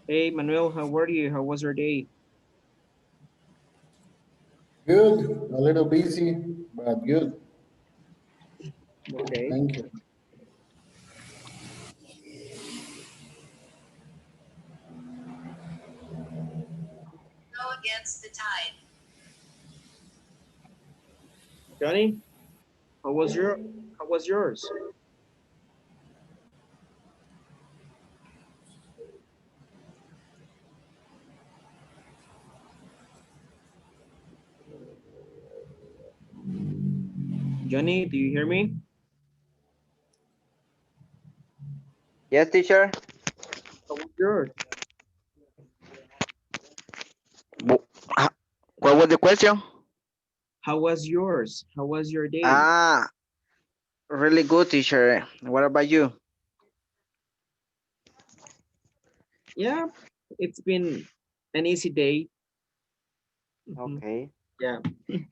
Hey, Manuel, how are you? How was your day? Good, a little busy, but good. Okay. Thank you. Go against the tide. Johnny, how was your how was yours? Johnny, do you hear me? Yes, teacher. How was yours? Wh- ah, What was the question? How was yours? How was your day? Ah, really good, teacher. What about you? Yeah, it's been an easy day. Mhm. Okay. Yeah.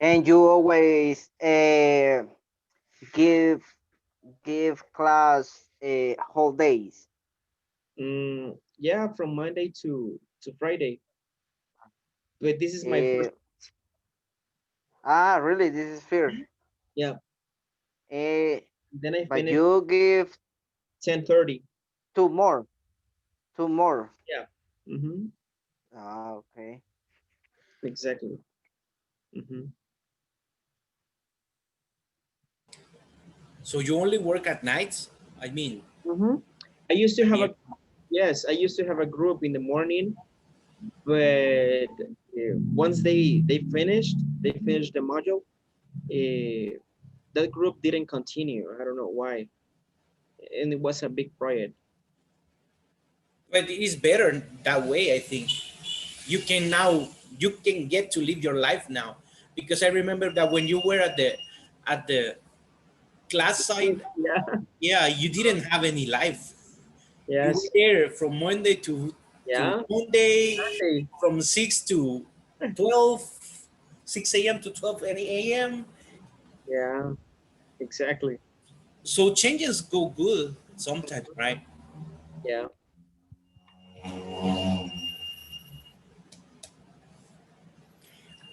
And you always give class whole days. Yeah, from Monday to Friday. But this is my Uh, first. Really? This is fair. Yeah. Uh, Then I but finished you give 10:30. two more, two more. Yeah. Mm-hmm. Okay. Exactly. Mm-hmm. So you only work at nights? I mean, Mm-hmm. I used to have yeah. a Yes, I used to have a group in the morning, but once they finished the module. Uh, that group didn't continue. I don't know why, and it was a big project. But it is better that way, I think. You can now you can get to live your life now. Because I remember that when you were at the class side, Yeah, yeah, you didn't have any life. You were yes, there from Monday to yeah, Monday, exactly. from 6 to 12, 6 a.m. to 12 a.m. Yeah, exactly. So changes go good sometimes, right? Yeah,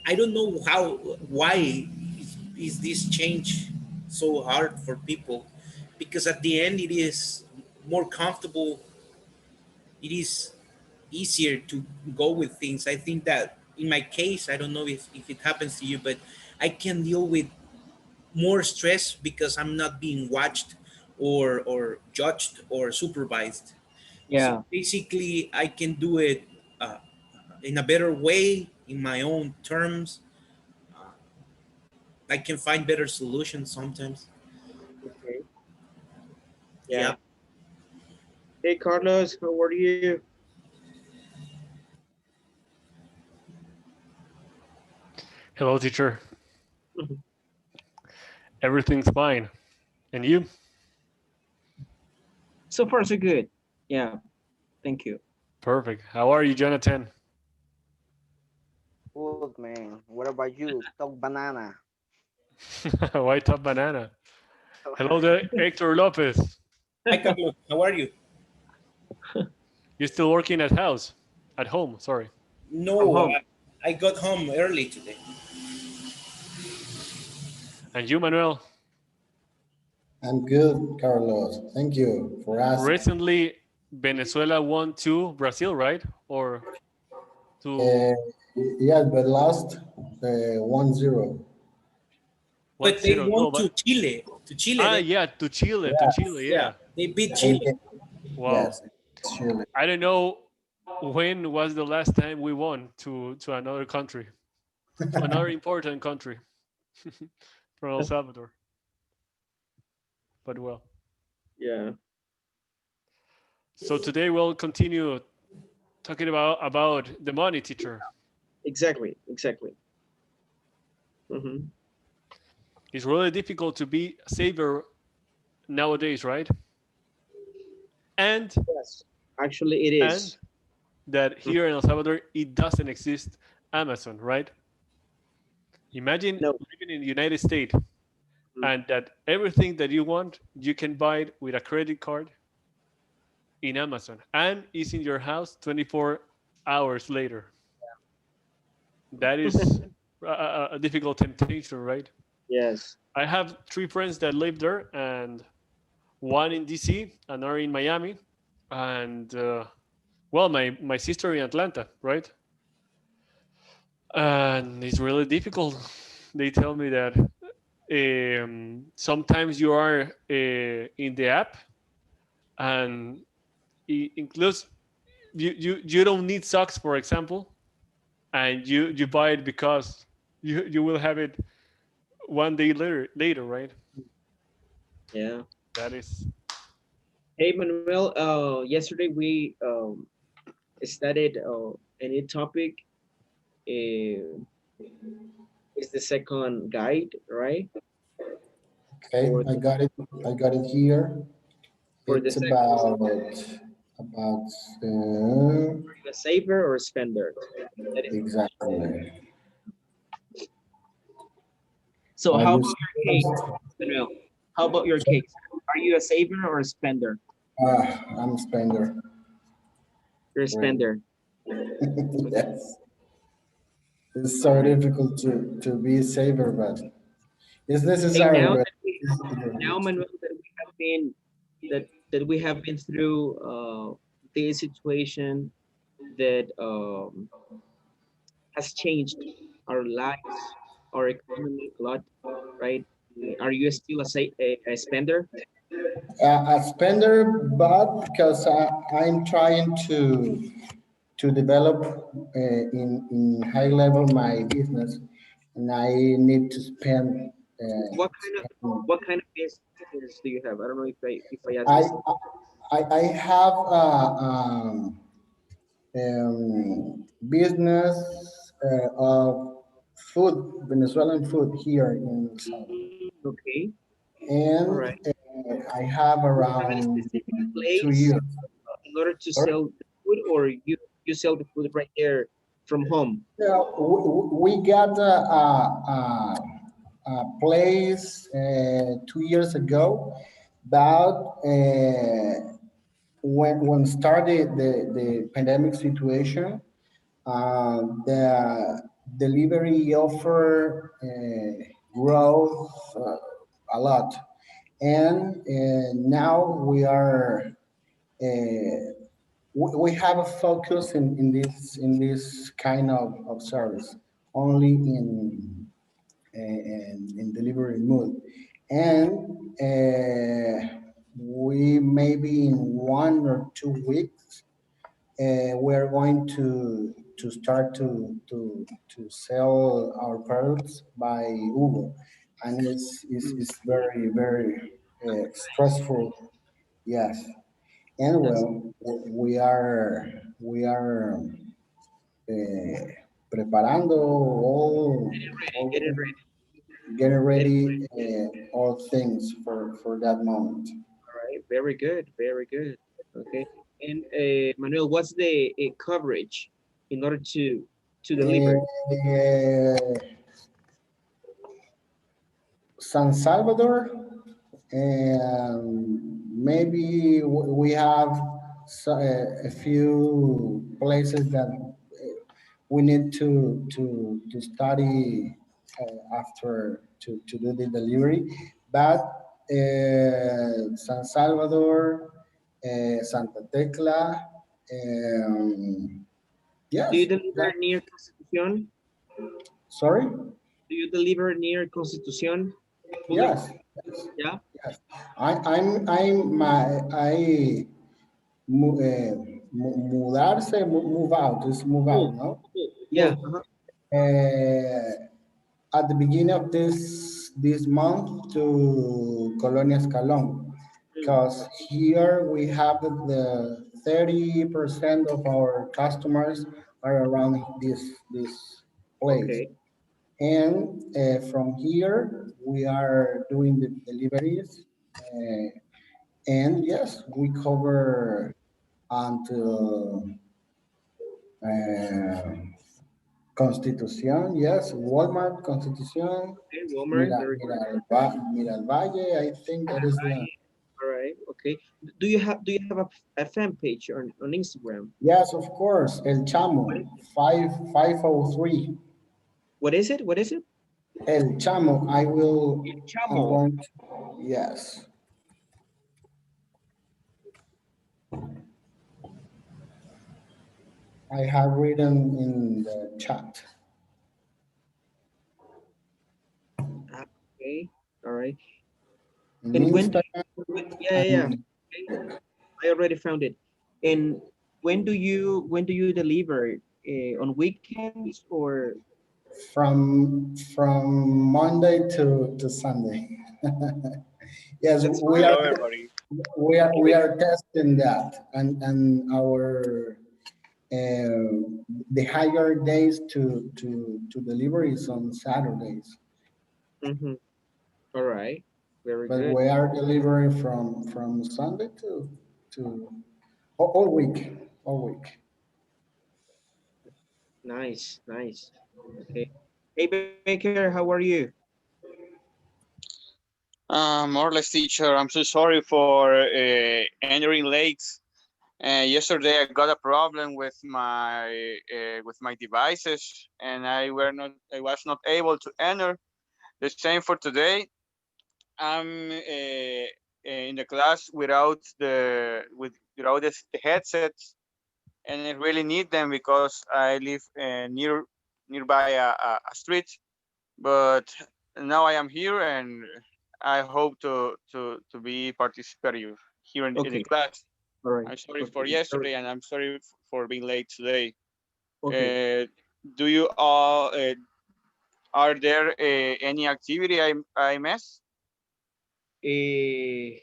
I don't know why is this change so hard for people, because at the end it is more comfortable, it is easier to go with things. I think that in my case, I don't know if it happens to you, but I can deal with more stress because I'm not being watched or judged or supervised. So yeah. basically I can do it uh, in a better way, in my own terms. I can find better solutions sometimes. Okay. Yeah. Yeah. Hey, Carlos, how are you? Hello, teacher. Everything's fine. And you? So far, so good. Yeah. Thank you. Perfect. How are you, Jonathan? Good man. What about you? Talk banana. White top banana. Hello there, Hector Lopez. Hi, Carlos. How are you? You still working at house? At home, sorry. From No, home. I got home early today. And you, Manuel? I'm good, Carlos. Thank you for asking. Recently, Venezuela won to Brazil, right? Or Uh, to yes, but lost 1-0. one But they zero? won No, but To Chile. They, yeah, to Chile, to Yes, Chile. yeah, Yeah. they beat and, Chile. Wow. yes, it's Chile. I don't know when was the last time we won to another country, to another important country from El Salvador. But well. Yeah. So today we'll continue talking about the money, teacher. Exactly. Exactly. Mm-hmm. It's really difficult to be a saver nowadays, right? And Yes. Actually, it and is. that Mhm. here in El Salvador it doesn't exist Amazon, right? Imagine No. living in the United States Mhm. and that everything that you want you can buy it with a credit card in Amazon and is in your house 24 hours later. That is a difficult temptation, right? Yes. I have three friends that live there, and one in DC, another in Miami, and well, my sister in Atlanta, right? And it's really difficult. They tell me that sometimes you are in the app, and it includes you don't need socks, for example, and you buy it because you will have it one day later, right? Yeah. That is Hey, Manuel. Yesterday we studied a new topic. Uh, is the second guide, right? Okay, For I the got it. I got it here. for the It's second, about are you a saver or a spender? That is the question. exactly. So Are how you about your case, serious? Manuel? How about your case? Are you a saver or a spender? I'm a spender. You're a Really. spender. Yes. It's so difficult to be a saver, but it's Hey, necessary. now But that we now, Manuel, that we have been through this situation that has changed our lives, our economy a lot, right? Are you still a spender? a spender, but because I'm trying to develop in high level my business, and I need to spend. What kind of spend what kind of business do you have? I don't know if I asked I this. I have business of food, Venezuelan food here in El Salvador, Okay, all and right. I have Do you have a around specific 2 years. place in order to Sorry. sell the food, or you sell the food right there from home? Yeah, we got a place 2 years ago, but when started the pandemic situation, the delivery offer growth a lot, and now we have a focus in this kind of service only in delivery mode, and we maybe in 1 or 2 weeks we're going to start to sell our products by Uber, and Mm, it's very very stressful. Yes, and that's well, we are uh, preparando getting all ready, getting getting ready ready. all things for that moment. All right, very good, very good. Okay, and Manuel, what's the coverage in order to deliver? Uh, San Salvador, and maybe we have a few places that we need to study after to do the delivery, but San Salvador, Santa Tecla, Do you yes, deliver that, near Constitucion? sorry, Do you deliver near Constitucion fully? yes, yes, Yeah. yes. Mudarse, move out, is move out, Move, no? move. Yeah. Move. At the beginning of this month to Colonia Escalón, Mm, because here we have the 30% of our customers are around this place. okay. And from here, we are doing the deliveries. And yes, we cover until uh, Constitución, yes, Walmart, Constitución, Okay. Walmart. Very good. Mira el Valle, I think that is the, All right. Okay. Do you have a fan page on Instagram? Yes, of course. El Chamo, 503. What is it? What is it? El Chamo, El I'm Chamo. going to, yes. I have written in the chat. Okay. All right. In And Instagram yeah, yeah, and okay. I already found it. And when do you deliver? On weekends or from Monday to Sunday. Yes, that's we fine. are Hello, everybody. we are testing that, and our the higher days to deliver is on Saturdays, Mm-hmm. All right. Very but good. we are delivering from Sunday to all week, all week. Nice, nice. Okay. Hey Baker, how are you? More or less, teacher. I'm so sorry for entering late. Yesterday, I got a problem with my devices, and I was not able to enter. The same for today. I'm in the class without the headsets, and I really need them because I live nearby a street. But now I am here, and I hope to be participative here in the Okay. class. All right. I'm sorry Okay. for yesterday, and I'm sorry for being late today. Okay. Uh, do you all are there any activity I miss? Eh,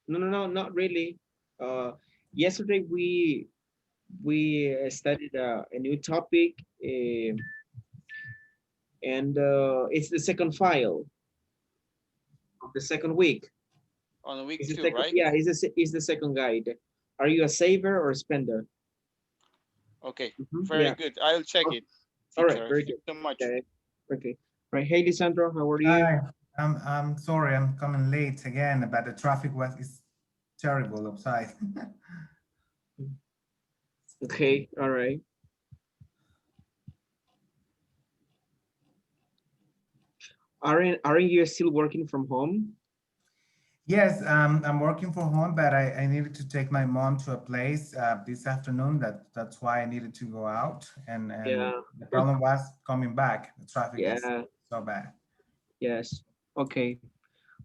no, no, no, not really. Uh, Yesterday we studied a new topic, and it's the second file of the second week. On week It's the two, second, right? yeah, it's the second guide. Are you a saver or a spender? Okay, Mhm, very yeah. good. I'll check Oh, it, all right. teacher. Very Thank good. you so much. Okay. Okay. Right. Hey, Lisandro, how are you? Hi, I'm sorry I'm coming late again, but the traffic was is terrible outside. Okay. All right. Aren't you still working from home? Yes, I'm working from home, but I needed to take my mom to a place this afternoon. That's why I needed to go out, and Yeah. the problem was coming back. The traffic is Yeah. so bad. Yes. Okay.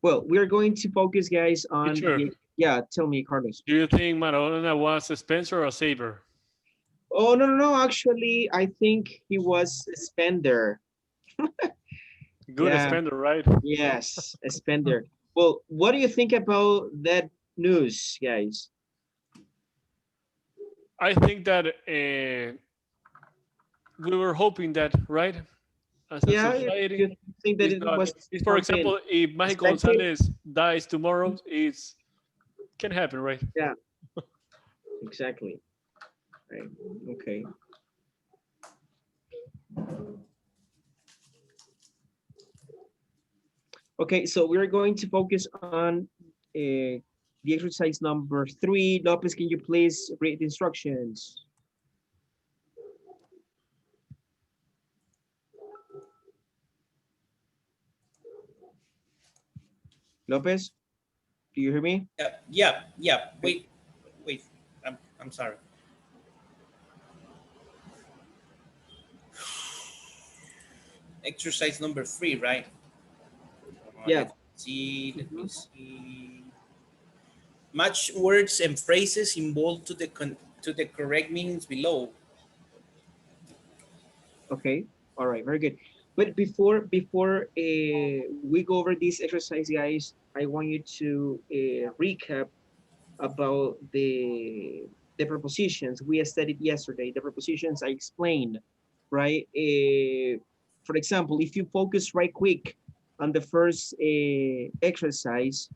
Well, we're going to focus, guys, on Teacher, the. Yeah. Tell me, Carlos. do you think Maradona was a Spencer or a saver? Oh no, no, no. Actually, I think he was a spender. Good Yeah. spender, right? Yes, a spender. Well, what do you think about that news, guys? I think that we were hoping that, right? As a Yeah. society, You think that it's it not. was It's, for something example, if Mexico expected? Gonzalez dies tomorrow, it's can happen, right? Yeah. Exactly. Right. Okay. Okay, so we're going to focus on the exercise number 3. Lopez, can you please read the instructions? Lopez, do you hear me? Yeah, yeah, yeah. Wait. I'm sorry. Exercise number 3, right? Yeah. Let's see. Let me Mhm. see. Match words and phrases in bold to the correct meanings below. Okay. All right. Very good. But before we go over this exercise, guys, I want you to recap about the prepositions we studied yesterday. The prepositions I explained, right? For example, if you focus right quick on the first exercise,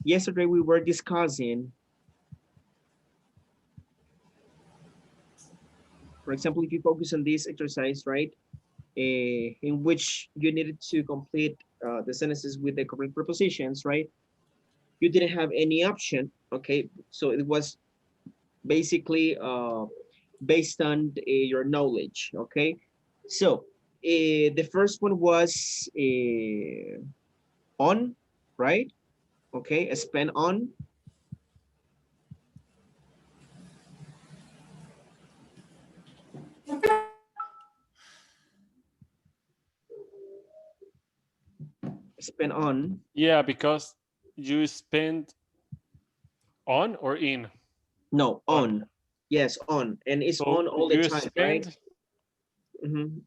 yesterday we were discussing. For example, if you focus on this exercise, right, in which you needed to complete the sentences with the correct prepositions, right? you didn't have any option. Okay, so it was basically based on your knowledge. Okay, so the first one was on, right? Okay, spend on. Spend on. Yeah, because you spend on or in? No, On. on. Yes, on. And it's So on all the you time, right? spend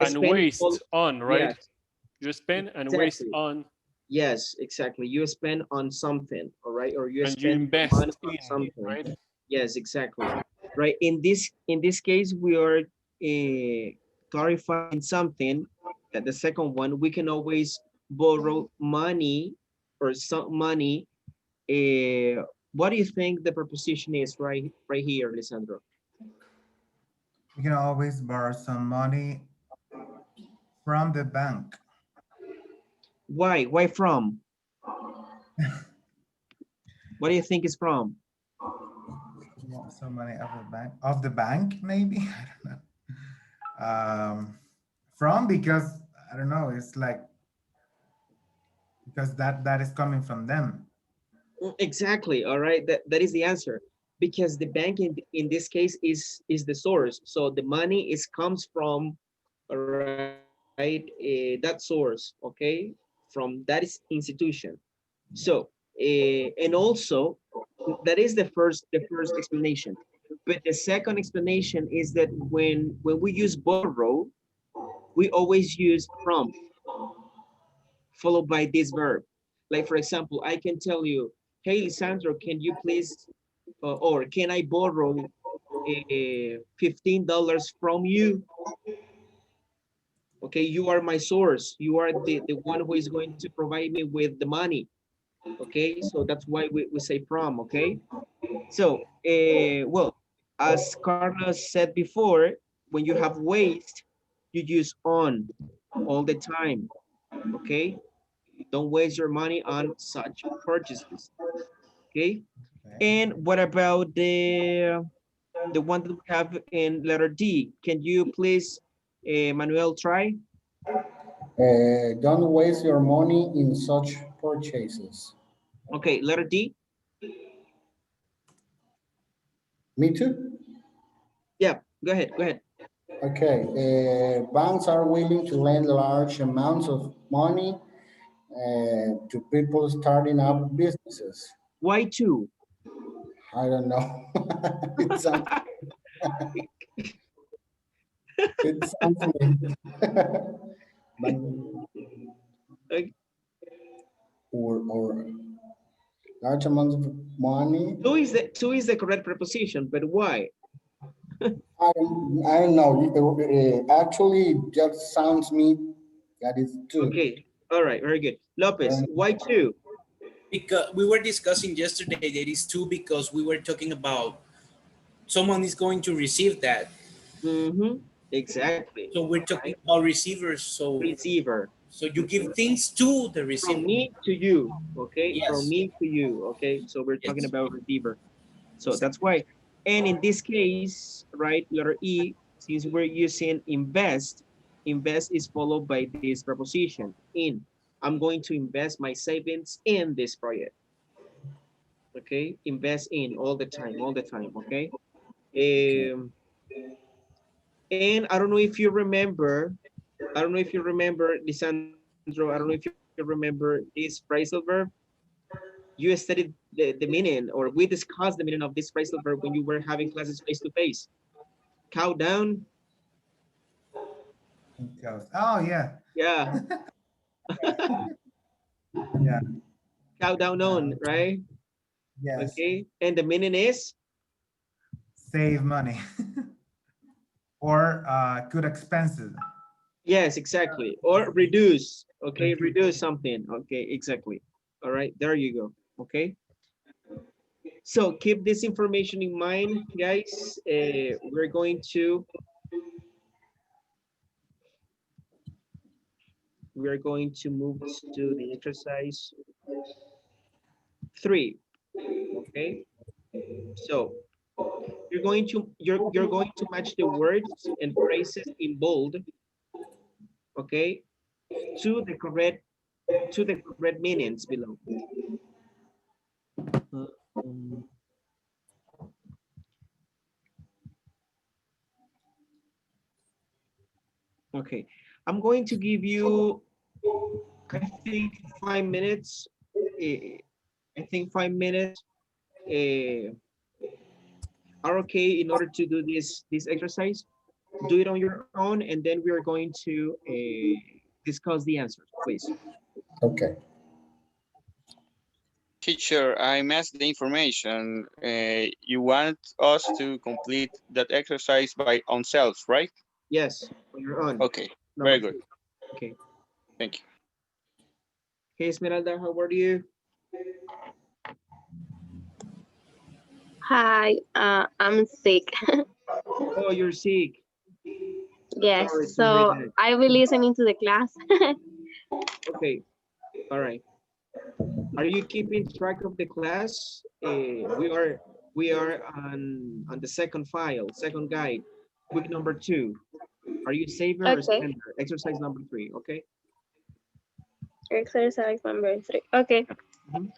and Spend all, waste on, right? yes, You spend and waste exactly. on, Yes, exactly. You spend on something, all right? Or you and you spend the money invest on in, something. right? Yes, exactly. Right. In this case, we are clarifying something. That the second one, we can always borrow money or some money. What do you think the preposition is right here, Lisandro? You can always borrow some money from the bank. Why? Why from? What do you think is from? You want some money of the bank, maybe? I don't know. From because I don't know. It's like because that is coming from them. Exactly. All right. That is the answer. Because the bank in this case is the source. So the money is comes from, all right, that source. Okay, from that is institution. So and also that is the first explanation. But the second explanation is that when we use borrow, we always use from followed by this verb. Like for example, I can tell you, hey, Lisandro, can you please, or can I borrow $15 from you? Okay, you are my source. You are the one who is going to provide me with the money. Okay, so that's why we say from, okay? So, well, as Carlos said before, when you have waste, you use on all the time, okay? Don't waste your money on such purchases, okay? Okay. And what about the one that we have in letter D? Can you please, Manuel, try? Don't waste your money in such purchases. Okay, letter D. Me too. Yeah, go ahead, go ahead. Okay. Banks are willing to lend large amounts of money to people starting up businesses. Why two? I don't know. it sounds it sounds neat. But Like, or large amounts of money. two is the correct preposition, but why? I don't know. Actually, it just sounds me that is two. Okay, all right, very good. Lopez, why two? Because we were discussing yesterday that it's two because we were talking about someone is going to receive that. Mm-hmm. Exactly. So we're All talking right. about receivers. Receiver. So you give things to the From receiver. me to you. Okay. From Yes. me to you. Okay. So we're talking Yes. about receiver. So that's Exactly. why. And in this case, right, letter E, since we're using invest, invest is followed by this preposition in. I'm going to invest my savings in this project. Okay. Invest in all the time, all the time. Okay. Um, and I don't know if you remember, I don't know if you remember, Lisandro, I don't know if you remember this phrasal verb. You studied the meaning, or we discussed the meaning of this phrasal verb when you were having classes face to face. Cow down, It goes. Oh yeah, yeah, yeah. cow down on, right? Yes. Okay, and the meaning is, Save money or cut expenses. yes, exactly, or reduce, okay, Reduce. reduce something, okay, exactly. All right, there you go, okay? So keep this information in mind, guys. We're going to move to the exercise 3. Okay. So you're going to match the words and phrases in bold, okay, to the correct meanings below. Um, okay, I'm going to give you, I think, 5 minutes. eh, I think 5 minutes are okay in order to do this exercise. Do it on your own, and then we are going to discuss the answers, please. Okay. Teacher, I missed the information. You want us to complete that exercise by ourselves, right? Yes, on your own. Okay, Number very good. 2. Okay. Thank you. Hey, Esmeralda, how are you? Hi, I'm sick. Oh, you're sick. Yes, Sorry to hear so that. I will listening to the class. Okay, all right. Are you keeping track of the class? We are on the second file, second guide, week number 2. Are you saver or Okay, spender? Exercise number 3, okay? exercise number 3. Okay, Mhm.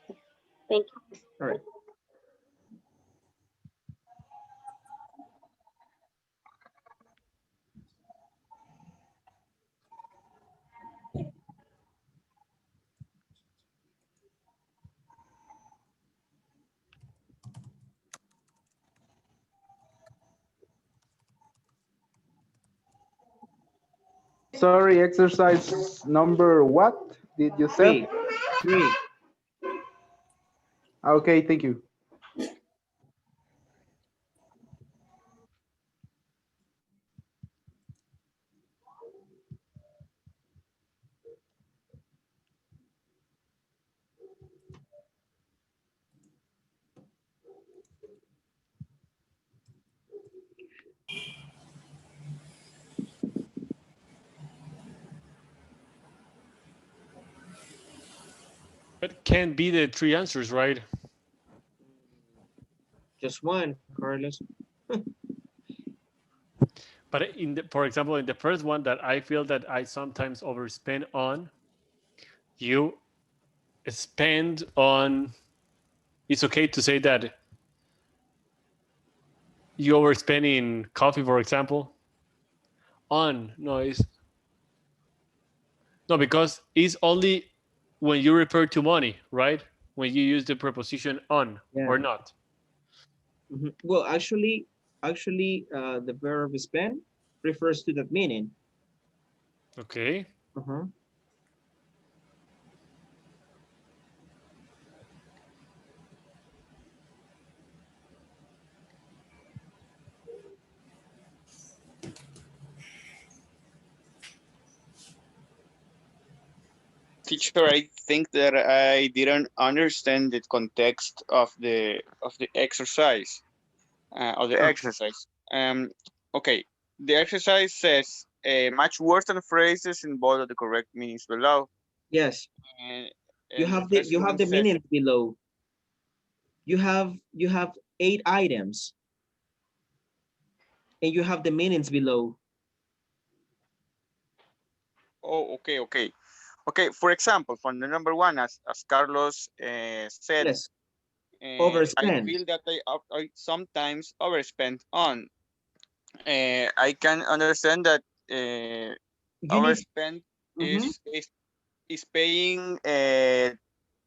thank you. All right. Sorry, exercise number what did you say? 3, 3. Okay, thank you. But can't be the 3 answers, right? Just one, Carlos. But for example, in the first one that I feel that I sometimes overspend on, you spend on. It's okay to say that you overspend in coffee, for example. On no, it's no because it's only when you refer to money, right? When you use the preposition on Yeah. or not. Well, the verb spend refers to that meaning. Okay. Uh-huh. Teacher, I think that I didn't understand the context of the exercise of the Oh, exercise. Okay, the exercise says match words and phrases in both of the correct meanings below, yes. and You the have the first you have one the says, meanings below. You have 8 items, and you have the meanings below. oh, okay. For example, for the number one, as Carlos said, Yes. I Overspend. feel that I sometimes overspend on. I can understand that You need. overspend Mhm. is paying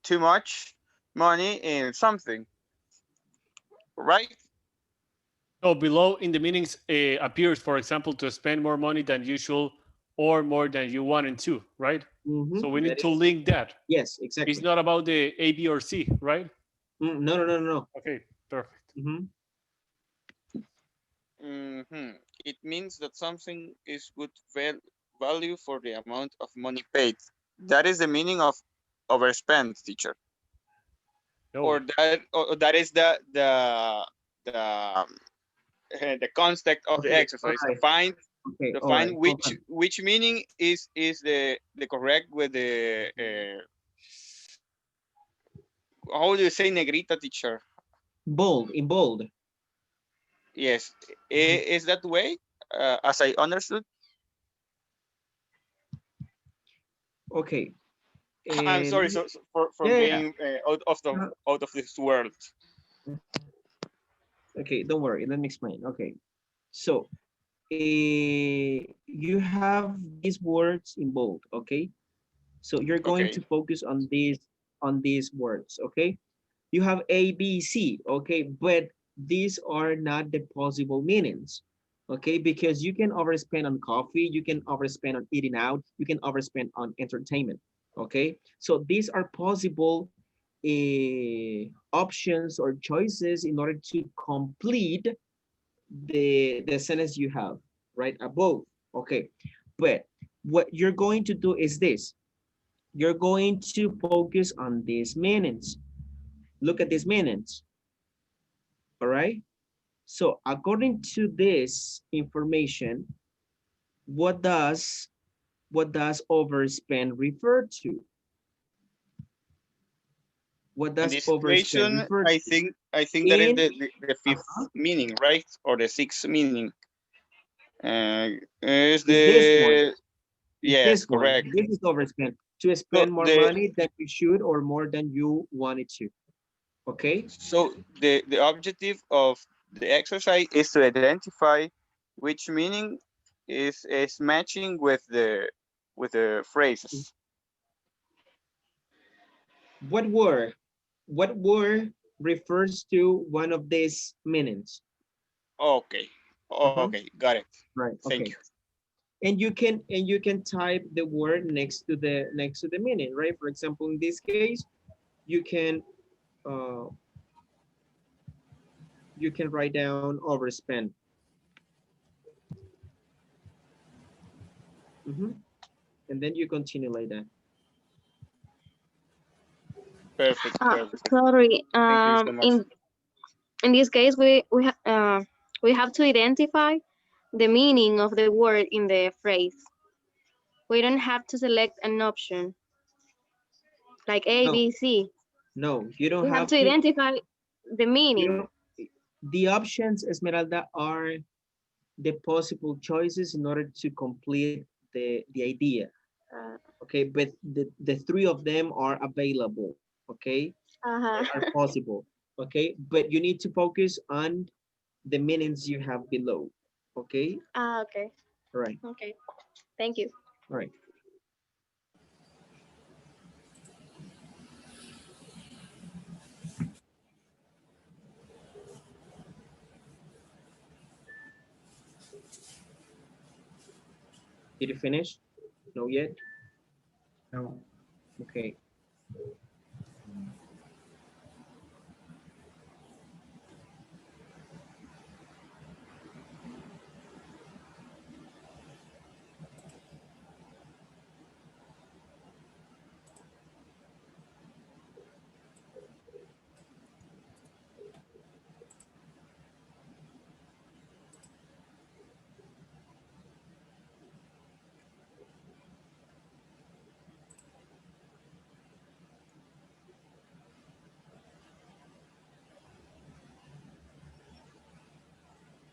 too much money in something, right? No, below in the meanings appears, for example, to spend more money than usual or more than you wanted to, right? So we need That to is. link that. Yes, It's exactly. not about the A, B, or C, right? No, no, no, no. Okay, perfect. Mhm. It means that something is good value for the amount of money paid. That is the meaning of overspend, teacher. No. Or that is the the concept of the Okay. All exercise right. Okay. to All right. find Hold on. which meaning is the correct with the how do you say negrita, teacher? Bold, in bold. Yes, is that way? As I understood. Okay. I'm sorry, And for yeah, yeah. being out of this world. Okay, don't worry. Let me explain. Okay. So you have these words in bold, okay? So you're going to Okay. focus on these words, okay? You have A, B, C, okay? But these are not the possible meanings, okay? Because you can overspend on coffee, you can overspend on eating out, you can overspend on entertainment, okay? So these are possible options or choices in order to complete the sentence you have right above, okay? But what you're going to do is this. You're going to focus on these meanings. Look at these meanings, all right? So according to this information, what does overspend refer to? What In does this overspend situation, refer I to? think that is In the fifth uh-huh, meaning, right? Or the sixth meaning. Is is this one. the Is yes, this one. correct. This is overspend. To So spend more money than you should or more than you wanted to. Okay? the objective of the exercise is to identify which meaning is matching with the phrases. What word? What word refers to one of these meanings? Okay. Uh-huh. Okay, got it. Right. Thank Okay. you. And you can type the word next to the meaning, right? For example, in this case, you can uh, you can write down overspend. Mhm. And then you continue like that. Perfect, perfect. Sorry. Thank you so much. In this case, we have to identify the meaning of the word in the phrase. We don't have to select an option like A, No, B, C. no, you don't We have have to to. identify the You meaning. don't. The options, Esmeralda, are the possible choices in order to complete the idea. Uh, Okay, but the three of them are available. Okay, uh-huh. are possible. Okay, but you need to focus on the meanings you have below. Okay, Okay. all right, Okay. Thank you. all right. Did you finish? No yet. No. Okay.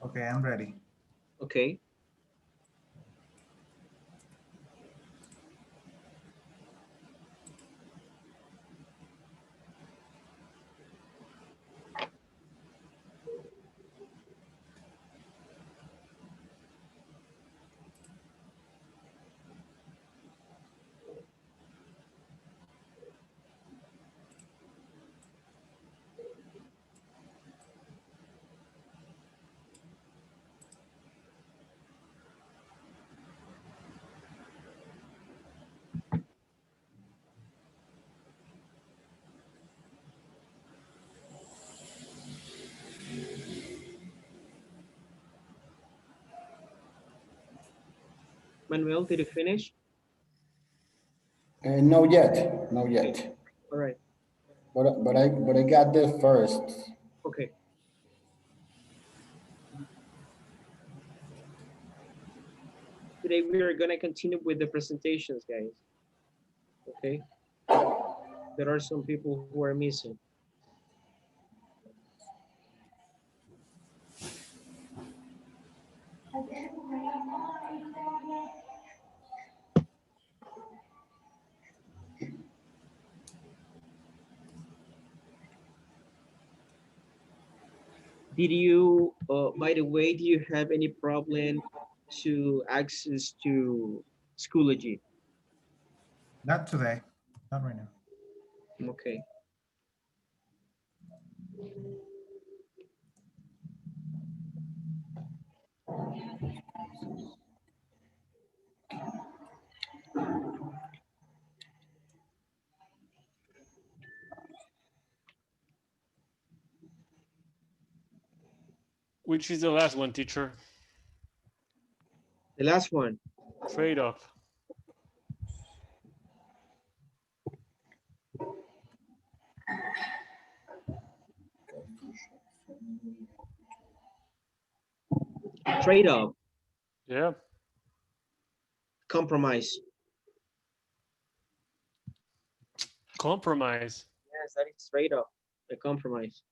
Okay, I'm ready. Okay. Manuel, did you finish? No yet, no Okay. yet. All right. But I got this first. Okay. Today we are gonna continue with the presentations, guys. Okay. There are some people who are missing. Did you, by the way, do you have any problem to access to Schoology? Not today. Not right now. Okay. Which is the last one, teacher? The last one. Trade-off. Trade-off. Yeah. Compromise. Compromise. Yes, that is trade-off. The compromise.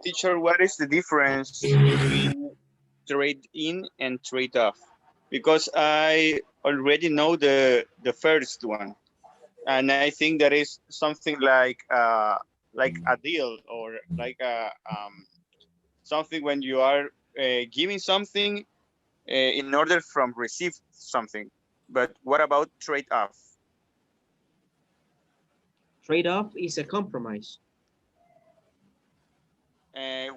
Teacher, what is the difference between trade in and trade off? Because I already know the first one, and I think that is something like a deal or like a something when you are giving something in order from receive something. But what about trade off? Trade-off is a compromise.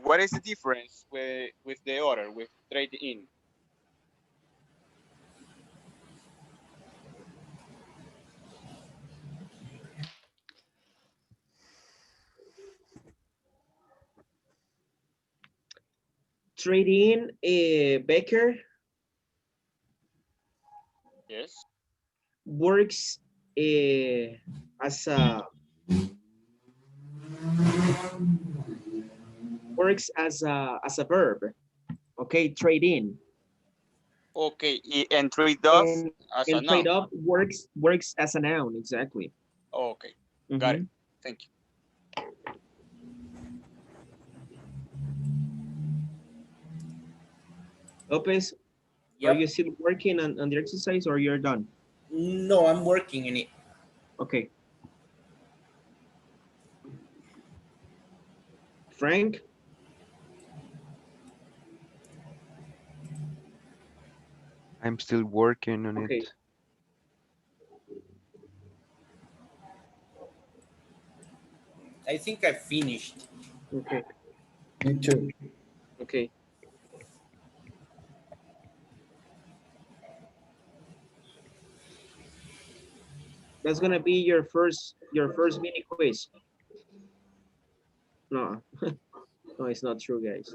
What is the difference with the other, with trade in? Trade-in, Baker Yes. works as a as a verb. Okay, trade in. Okay, and trade off And as a trade noun. off works as a noun, exactly. Okay, got it. Mhm. Thank you. Lopez, are you Yep. still working on the exercise or you're done? No, I'm working in it. Okay. Frank, I'm still working on okay. it. I think I finished. Okay. Me too. Okay. That's gonna be your first mini quiz. No, no, it's not true, guys.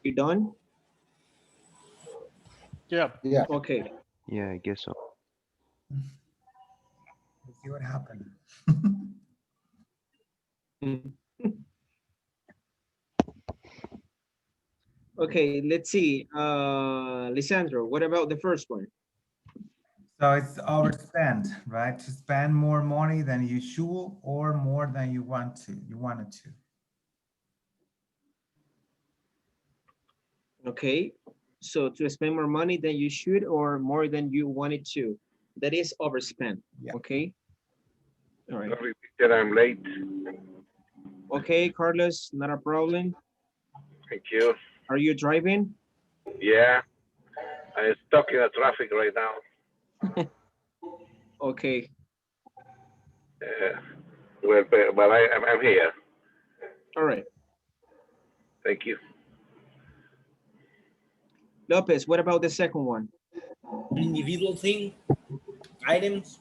you done? Yeah. Yeah. Okay. Yeah, I guess so. Let's see what happened. Okay, let's see. Lisandro, what about the first one? So it's overspend, right? To spend more money than you should or more than you wanted to. Okay, so to spend more money than you should or more than you wanted to. That is overspend. Yeah. Okay. All right. Sorry, teacher, I'm late. Okay, Carlos, not a problem. Thank you. Are you driving? Yeah, I'm stuck in the traffic right now. Okay. Well, I'm here. All right. Thank you. Lopez, what about the second one? An individual thing, items,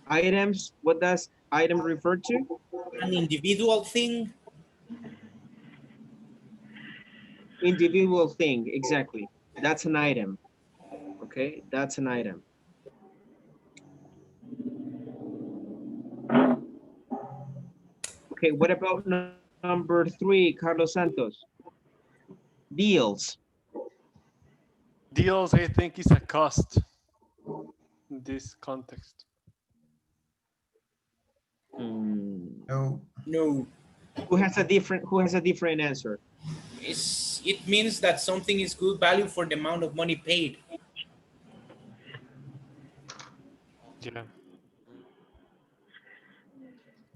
Items, what does item refer to? an individual thing, Individual thing, exactly. That's an item. Okay, that's an item. Okay, what about number 3, Carlos Santos? Deals. Deals, I think, is a cost in this context. No. no. Who has a different answer? It means that something is good value for the amount of money paid. Yeah.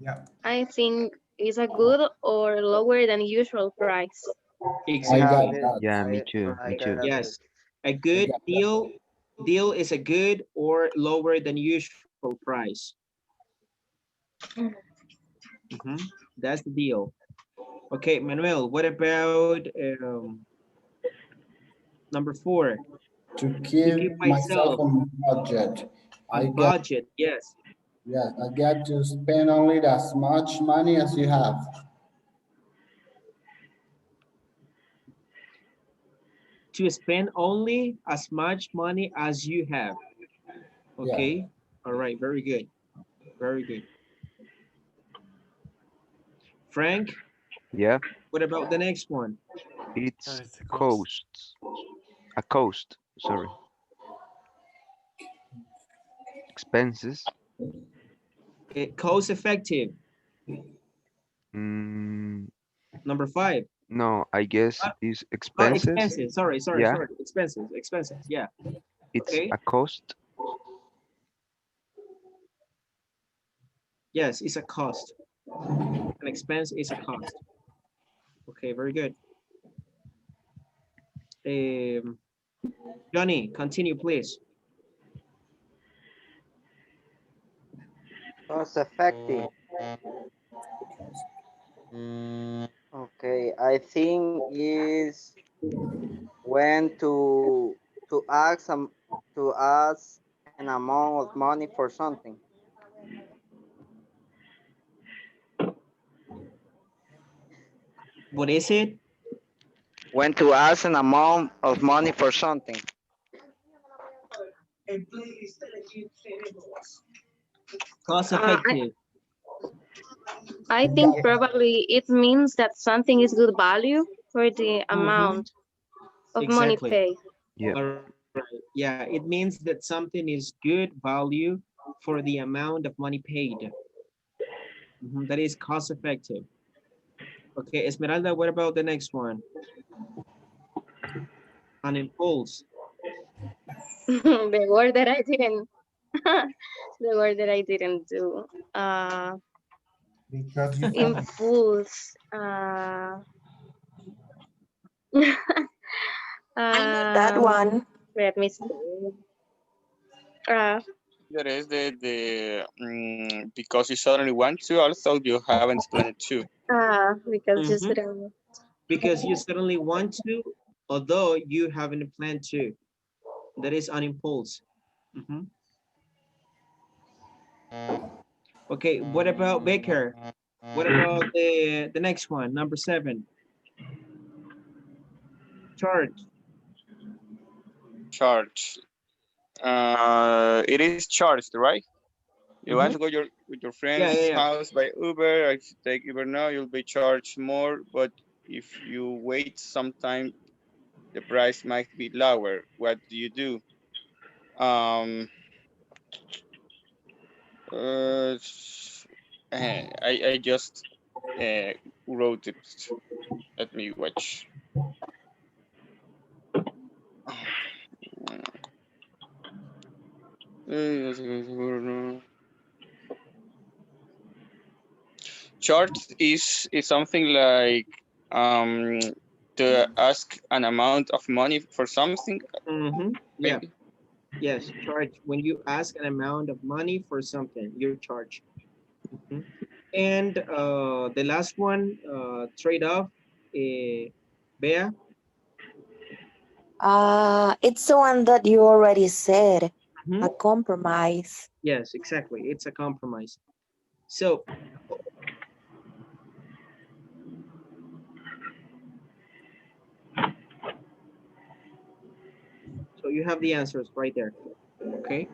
Yeah. I think it's a good or lower than usual price. I got Exactly. that. Yeah, me too. I Me too. got Yes. it. A I good got that. deal is a good or lower than usual price. That's the deal. Okay, Manuel, what about number 4? To To keep keep myself myself on budget, I on got, budget, yes. yeah, I got to spend only as much money as you have. To spend only as much money as you have. Yeah. Okay, all right, very good. Very good. Frank, Yeah, what about the next one? it's It's a cost. costs. A cost. Sorry. Expenses. Cost effective. Mm, Number 5. no, I guess it's Oh, expenses. expenses. Sorry. Yeah, Expenses. Yeah. it's Okay. a cost. Yes, it's a cost. An expense is a cost. Okay, very good. Johnny, continue, please. Cost effective. Okay, I think is when to ask to ask an amount of money for something. What is it? When to ask an amount of money for something. Cost Uh, I, effective. I think probably it means that something is good value for the amount of money Exactly. paid. Yeah. All right. Yeah, it means that something is good value for the amount of money paid. That is cost effective. Okay, Esmeralda, what about the next one? An impulse. The word that I didn't, the word that I didn't do. Because you felt Impulse. I know that one. Let me see. Uh, That is because you suddenly want to, also you haven't planned to. because just Mhm. Because you suddenly want to, although you haven't planned to. That is an impulse. Okay, what about Baker? What about the next one, number 7? Charge. Charge. It is charged, right? You want to go with your friend's Yeah. house by Uber. If you take Uber now, you'll be charged more. But if you wait some time, the price might be lower. What do you do? I just wrote it. Let me watch. Chart is something like to ask an amount of money for something, Yeah. maybe. Yes. Charge. When you ask an amount of money for something, you're charged. Mhm. And the last one, trade-off, Bea. It's the one that you already said, Mhm. a compromise. Yes, exactly. It's a compromise. So you have the answers right there. Okay.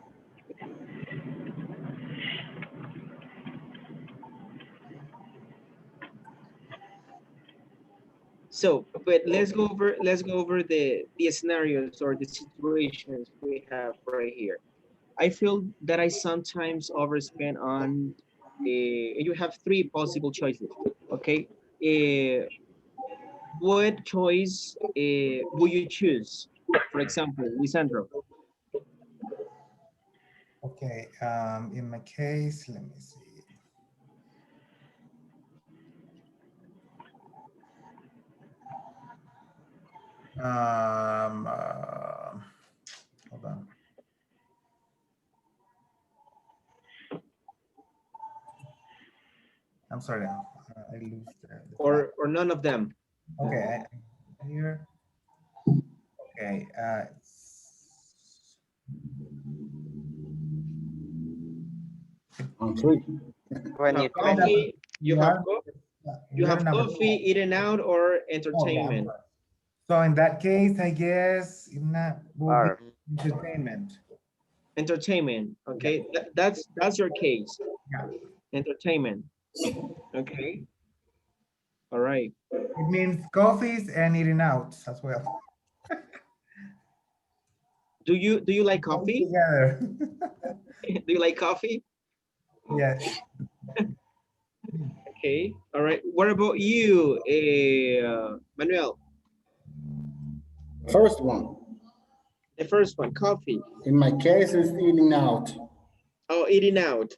So, but let's go over the scenarios or the situations we have right here. I feel that I sometimes overspend on. You have three possible choices. Okay. Uh, what choice will you choose? For example, Lisandro. Okay, in my case, let me see. Hold on. I'm sorry, I lose the thought. Or none of them. Okay, here. Okay, On three. You have 2020. coffee. You have you we're have number coffee, eating out, or okay, entertainment. so in that case, I guess it will be Or entertainment. Entertainment. Okay, that's your case. Yeah. Entertainment. Okay. All right. It means coffees and eating out as well. Do you like coffee? Together. Do you like coffee? Yes. Okay. All right. What about you, Manuel? First one. The first one, coffee. In my case, it's eating out. Oh, eating out.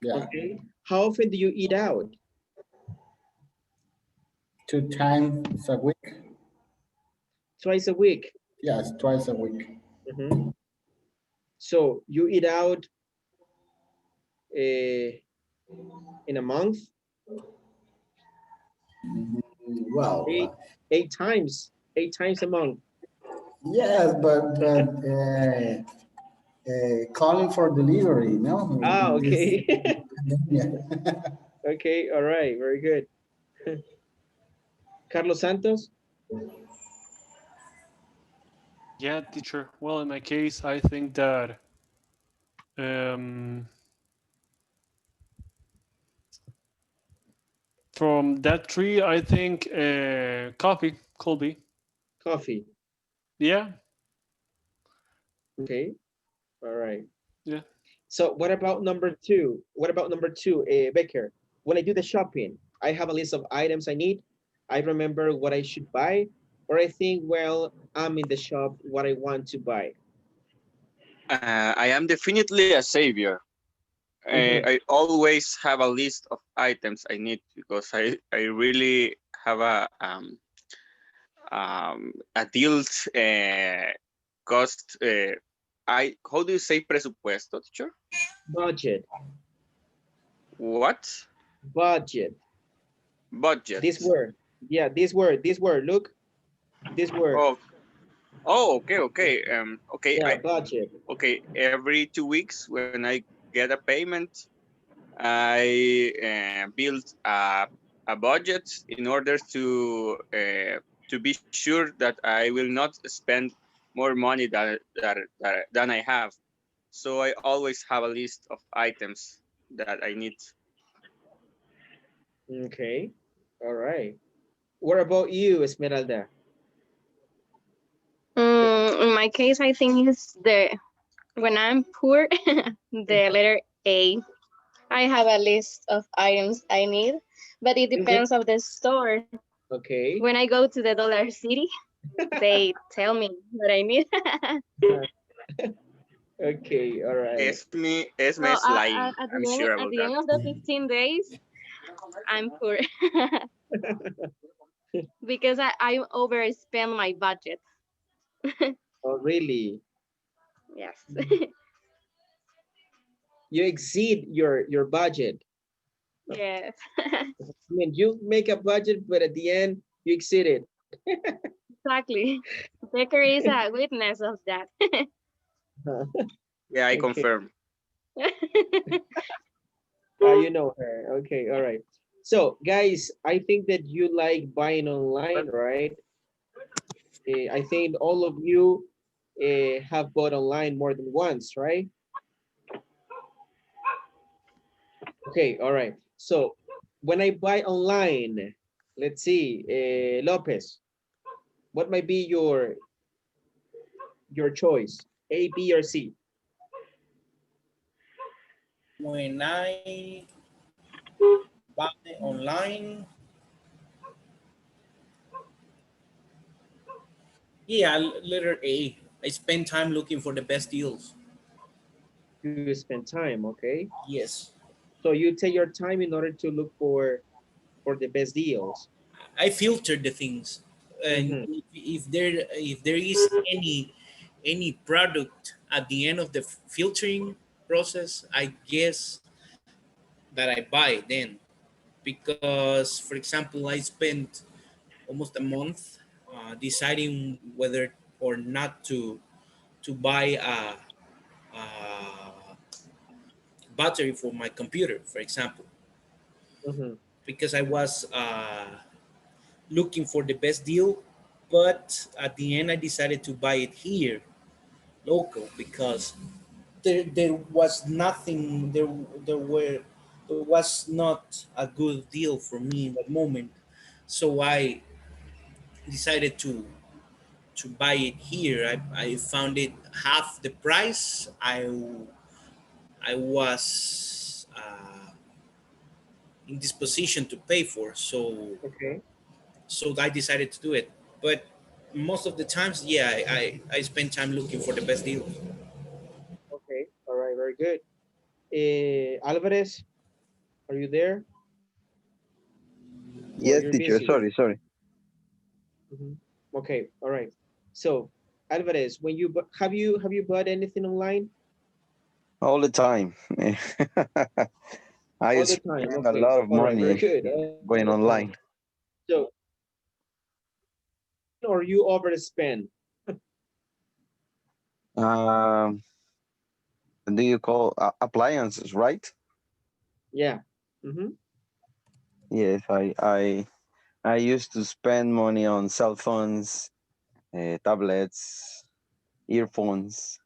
Yeah. Okay. How often do you eat out? 2 times a week. Twice a week. Yes, twice a week. So you eat out in a month? Well, Eight, 8 times. 8 times a month. yes, but calling for delivery, no? Ah, okay. Yeah. Okay. All right. Very good. Carlos Santos. Yeah, teacher. Well, in my case, I think that um, from that tree, I think coffee could be. Coffee. Yeah, Okay. All right. yeah. So what about number two? What about number two, Becker? When I do the shopping, I have a list of items I need. I remember what I should buy, or I think, well, I'm in the shop, what I want to buy. I am definitely a savior. I always have a list of items I need because I really have a deal cost. How do you say presupuesto, teacher? Budget. What? Budget. Budget. This word. Yeah, this word. This word. Look, this word. Oh, okay. Okay. Yeah, budget. Okay. Every 2 weeks, when I get a payment, I build a budget in order to to be sure that I will not spend more money than I have. So I always have a list of items that I need. Okay. All right. What about you, Esmeralda? In my case, I think it's the when I'm poor, the letter A. I have a list of items I need, but it Mhm. depends of the store. Okay. When I go to the Dollar City, they tell me what I need. Okay. All right. Esme So is lying. at I'm the end sure at about the that. end of the 15 days, I'm poor because I overspend my budget. Oh, really? Yes. You exceed your budget. Yes. I mean, you make a budget, but at the end, you exceed it. Exactly. Baker is a witness of that. Yeah, I Okay. confirm. You know her. Okay. All right. So, guys, I think that you like buying online, right? I think all of you have bought online more than once, right? Okay. All right. So, when I buy online, let's see, Lopez, what might be your choice? A, B, or C? When I buy online, yeah, letter A. I spend time looking for the best deals. You spend time, okay? Yes, So you take your time in order to look for the best deals. I filter the things, and Mm-hmm. if there is any product at the end of the filtering process, I guess that I buy it then, because for example, I spent almost a month deciding whether or not to buy a battery for my computer, for example, Mm-hmm. because I was looking for the best deal, but at the end I decided to buy it here, local, because there was nothing there was not a good deal for me in that moment, so I decided to buy it here. I found it half the price I was in this position to pay for. Okay. So I decided to do it. But most of the times, yeah, I spend time looking for the best deal. Okay. All right. Very good. Alvarez, are you there? Or Yes, you're teacher. busy? Sorry. Mhm. Okay. All right. So, Alvarez, when have you bought anything online? All the time. I All the time. spend a Okay. lot of All right. Very money good. All going the time. online. So, or you overspend? Um, do you call appliances, right? Yeah. Mm-hmm. Yes, I used to spend money on cell phones, tablets, earphones,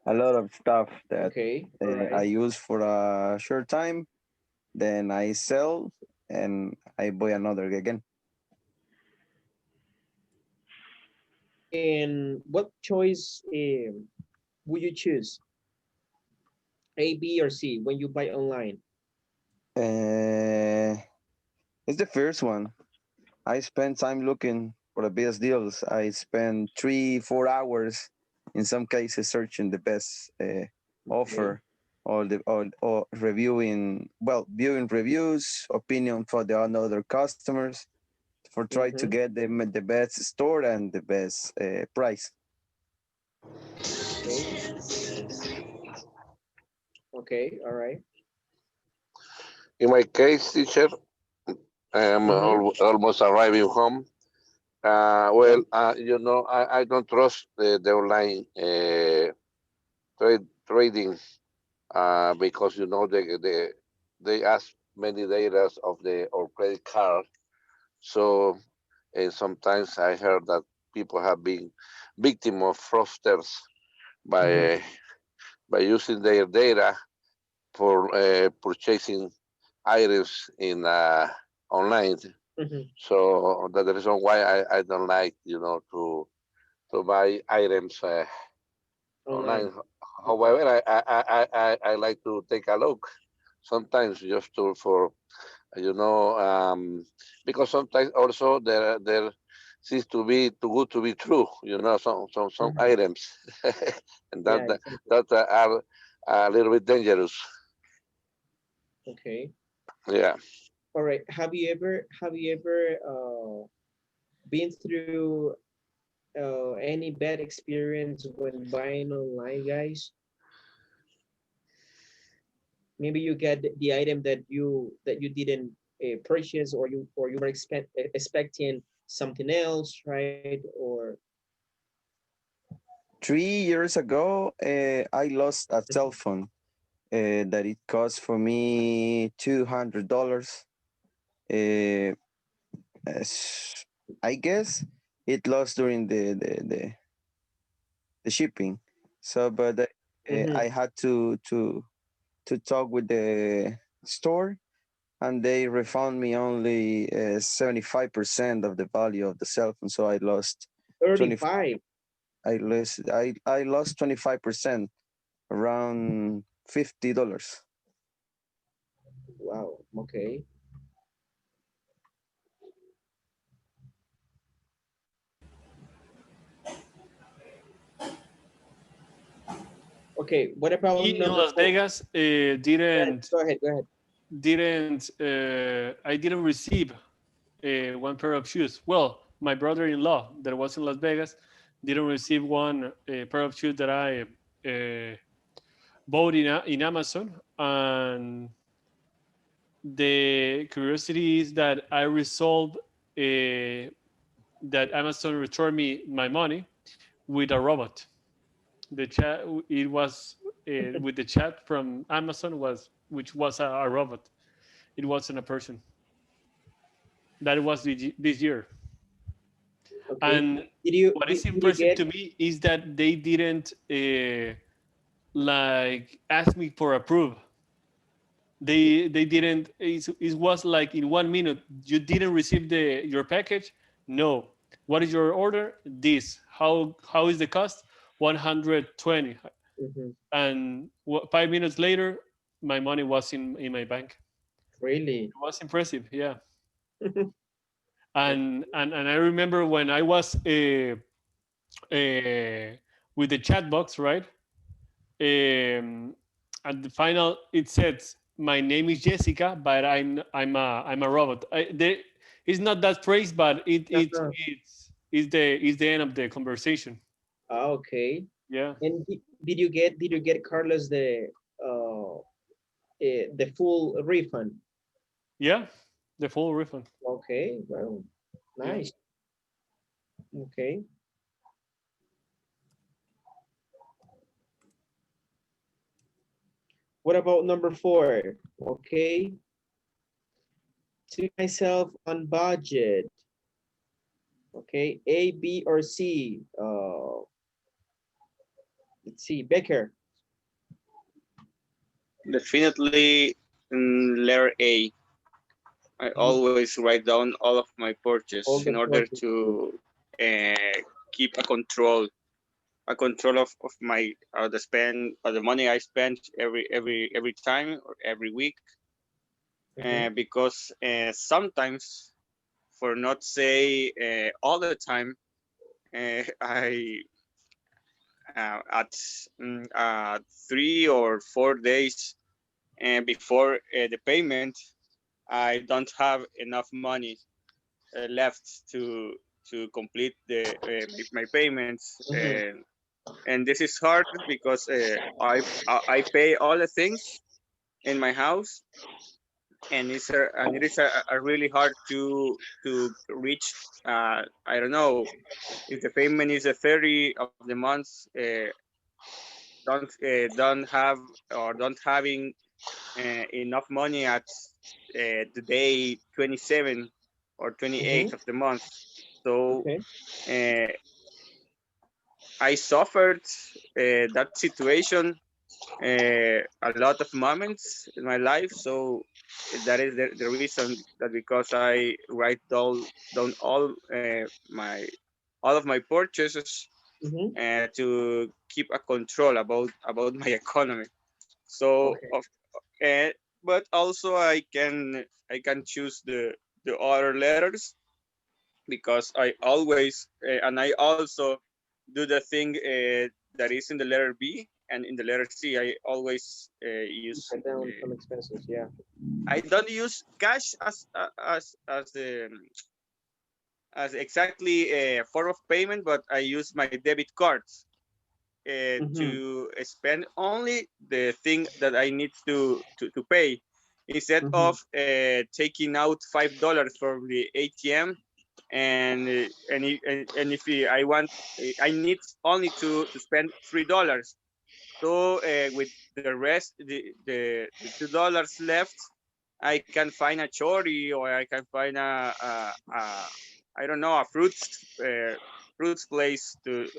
a lot of stuff that Okay. All I right. use for a short time, then I sell and I buy another again. And what choice would you choose? A, B, or C when you buy online? Uh, it's the first one. I spend time looking for the best deals. I spend 3, 4 hours in some cases searching the best Okay. offer or reviewing, well, viewing reviews, opinion for the other customers for try to Mm-hmm. get the best store and the best price. Okay. Okay. All right. In my case, teacher, I am Mm-hmm. almost arriving home. Yeah. I don't trust the online trading because they ask many data of the or credit card. So and sometimes I heard that people have been victim of fraudsters Mhm, by using their data for purchasing items in online. mhm. So that's the reason why I don't like, to buy items online. Online. Okay. However, I like to take a look sometimes just to for you know because sometimes also there seems to be too good to be true. Some Mhm. items, and Yeah, that exactly. that are a little bit dangerous. Okay. Yeah. All right. Have you ever been through any bad experience when buying online, guys? Maybe you get the item that you didn't purchase, or you were expecting something else, right? Or 3 years ago, I lost a cell phone that it cost for me $200. Uh, I guess it lost during the shipping. So, but I Mhm. had to talk with the store, and they refund me only 75% of the value of the cell phone. So I lost 20. 35. I lost 25%, around $50. Wow. Okay. Okay. What about Me in number Las four? Vegas Yeah, didn't go ahead. Go ahead. didn't I didn't receive one pair of shoes. Well, my brother-in-law that was in Las Vegas didn't receive one pair of shoes that I bought in Amazon, and the curiosity is that I resolved that Amazon returned me my money with a robot. The chat it was with the chat from Amazon was which was a robot. It wasn't a person. That was this year. Okay. And Did you what did, is did you impressive get? to me is that they didn't like ask me for approve. They didn't. It was like in 1 minute. You didn't receive your package. No. What is your order? This. How is the cost? 120. Mhm. And 5 minutes later, my money was in my bank. Really? It was impressive. Yeah. And I remember when I was with the chat box, right? At the final, it says my name is Jessica, but I'm a robot. It's not that phrase, but Uh-huh. it's the end of the conversation. Okay. Yeah, And did you get Carlos the full refund? yeah, the full refund. Okay. Well, Yeah. nice. Okay. What about number four? Okay. To myself on budget. Okay. A, B, or C? Let's see. Becker. Definitely letter A. I Mhm. always write down all of my purchase All in the order purchases. to keep a control of my the money I spend every time or every week. Mhm. Because sometimes, for not say all the time, I at 3 or 4 days before the payment, I don't have enough money left to complete my payments, Mhm. and this is hard because I pay all the things in my house, and it is a really hard to reach. I don't know if the payment is a 30 of the month. Don't have or don't having enough money at the day 27. or 28th of the month. So I suffered that situation a lot of moments in my life. So that is the reason that because I write down all of my purchases to keep a control about my economy. So but also I can choose the other letters because I always and I also do the thing that is in the letter B and in the letter C. I always use. Cut down some expenses. Yeah. I don't use cash as exactly a form of payment, but I use my debit cards to spend only the thing that I need to pay instead of taking out $5 from the ATM and if I want I need only to spend $3. So with the rest the $2 left, I can find a chori or I can find a I don't know a fruits place to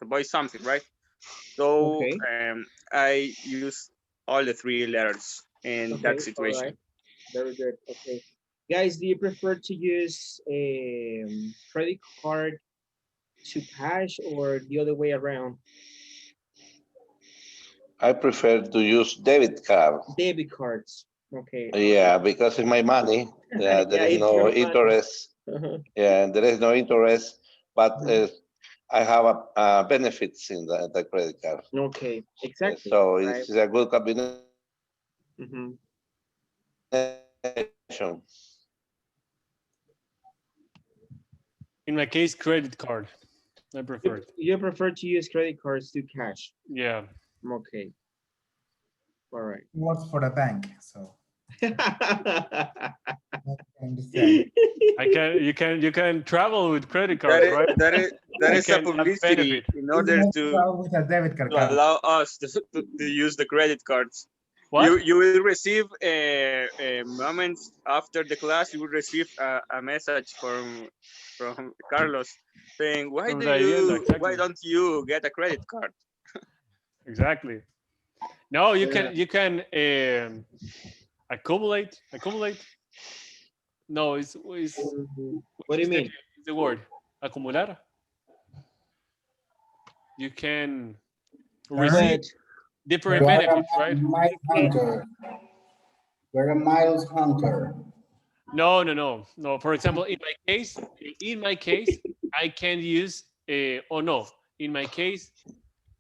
buy something, right? So I use all the three letters in that All situation. right. Very good. Okay. Guys, do you prefer to use a credit card to cash or the other way around? I prefer to use debit card. Debit cards. Okay. Yeah, because it's my money. Yeah, there is it's no your money. interest. Yeah, there is no interest, but I have benefits in the credit card. Okay, exactly. So Right. it's a good combination. In my case, credit card. I prefer it. You prefer to use credit cards to cash? Yeah. Okay. All right. Works for the bank, so. You can travel with credit cards, right? That is a publicity in order with a debit card to allow us to use the credit cards. What? You will receive moments after the class. You will receive a message from Carlos saying, "Why Exactly. don't you get a credit card?" Exactly. No, you can accumulate. No, it's what do you mean? It's the word acumular. You can receive different benefits, right? Miles hunter. We're a miles hunter. No. For example, in my case, I can use in my case,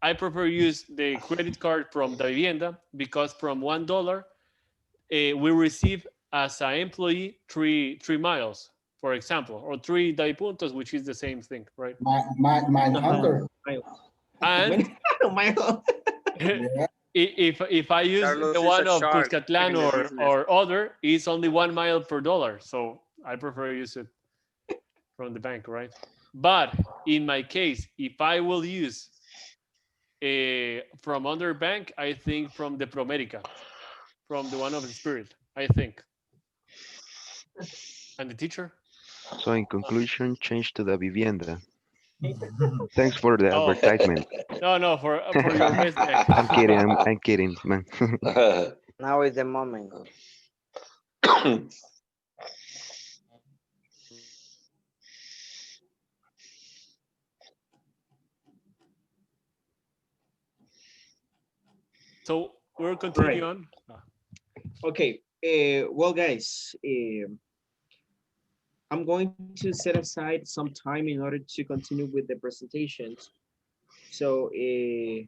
I prefer use the credit card from the vivienda because from $1 we receive as an employee 3 miles, for example, or 3 puntos, which is the same thing, right? My hunter. And if I use Carlos the is one a of shark Cuscatlan in the business. or other, it's only 1 mile per dollar. So I prefer use it from the bank, right? But in my case, if I will use from other bank, I think from the Promedica, from the one of the Spirit, I think. And the teacher? So in conclusion, change to the vivienda. Thanks for the advertisement. No, for your best bank. I'm kidding, man. Now is the moment. So we'll continue on. Okay. Well, guys, I'm going to set aside some time in order to continue with the presentations. So I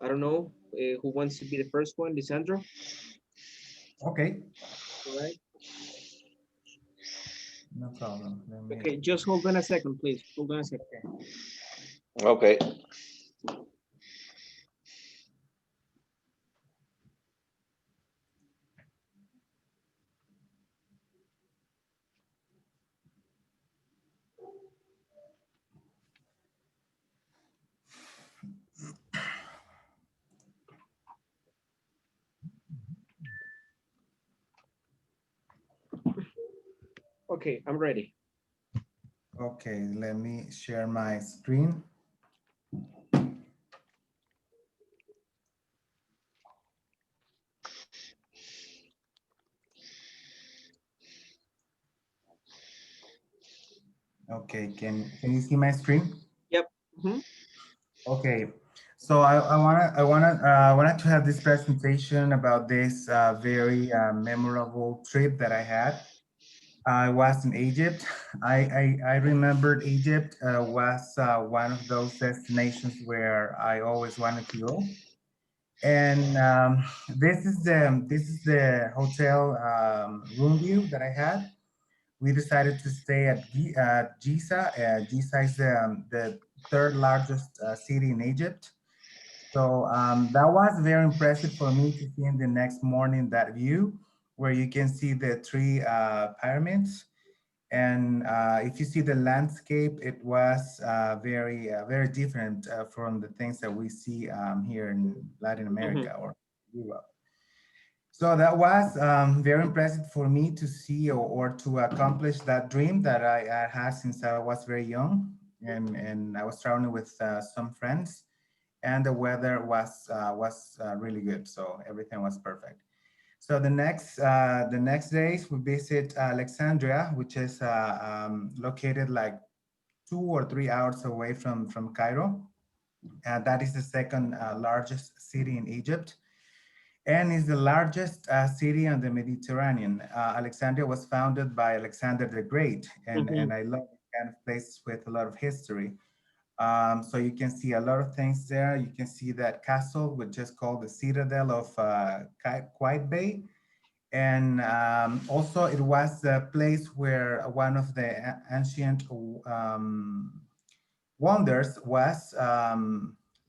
don't know who wants to be the first one, Lisandro? Okay. All right. No problem. Okay, just hold on a second, please. Hold on a second. Okay. Okay, I'm ready. Okay, let me share my screen. Okay, can you see my screen? Yep. Mm-hmm. Okay, so I wanted to have this presentation about this very memorable trip that I had. I was in Egypt. I remembered Egypt was one of those destinations where I always wanted to go. And this is the hotel room view that I had. We decided to stay at Giza. Giza is the third largest city in Egypt. So that was very impressive for me to see in the next morning that view where you can see the three pyramids. And if you see the landscape, it was very different from the things that we see here in Latin Mm-hmm. America or Europe. So that was very impressive for me to see or to accomplish that dream that I had since I was very young. And I was traveling with some friends, and the weather was really good. So everything was perfect. So the next days we visit Alexandria, which is located like 2 or 3 hours away from Cairo. That is the second largest city in Egypt and is the largest city on the Mediterranean. Alexandria was founded by Alexander the Great, Mm-hmm. and I love kind of places with a lot of history. So you can see a lot of things there. You can see that castle, which is called the Citadel of Quiet Bay. And also it was the place where one of the ancient wonders was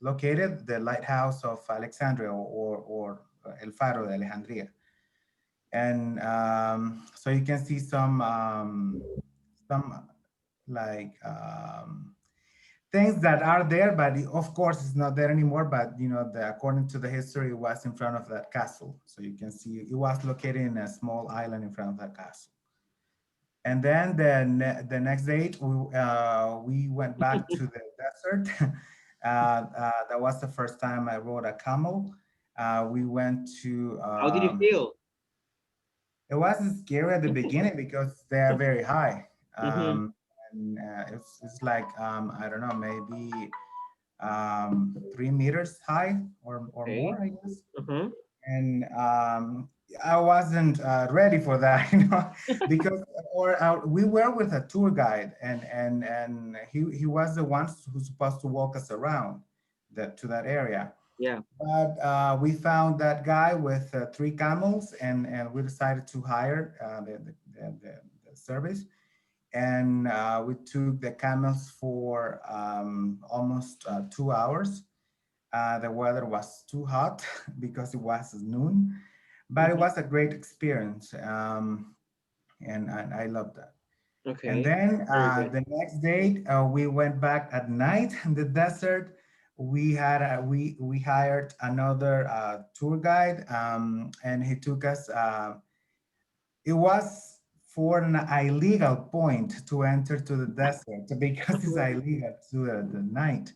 located, the lighthouse of Alexandria or El Faro de Alejandría. And so you can see some like things that are there, but of course it's not there anymore. But according to the history, it was in front of that castle. So you can see it was located in a small island in front of that castle. And then the next day, we went back to the desert. That was the first time I rode a camel. We went to, How did you feel? it was scary at the beginning because they are very high. Mm-hmm. And it's like, I don't know, maybe 3 meters high or Okay. more, I guess. Uh-huh. And I wasn't ready for that, because we were with a tour guide, and he was the one who's supposed to walk us around to that area. Yeah. But we found that guy with 3 camels, and we decided to hire the service. And we took the camels for almost 2 hours. The weather was too hot because it was noon, but it Mm-hmm. was a great experience, and I loved that. And Okay. then Very good. the next day, we went back at night in the desert. We hired another tour guide, and he took us. It was for an illegal point to enter to the desert because it's illegal to the night,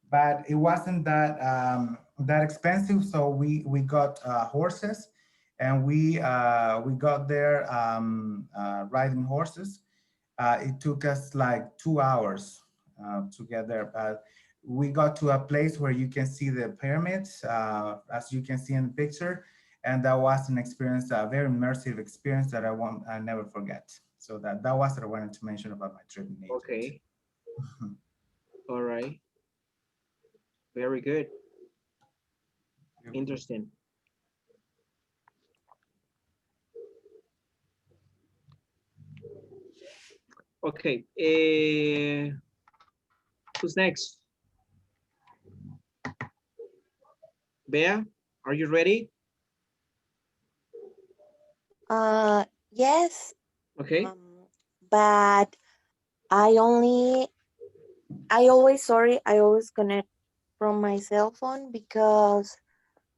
but it wasn't that expensive. So we got horses, and we got there riding horses. It took us like 2 hours to get there, but we got to a place where you can see the pyramids, as you can see in the picture, and that was an experience, a very immersive experience that I never forget. So that was what I wanted to mention about my trip in Egypt. Okay. All right. Very good. Interesting. Okay. Who's next? Bea, are you ready? Yes, Okay. but I only, I always connect from my cell phone because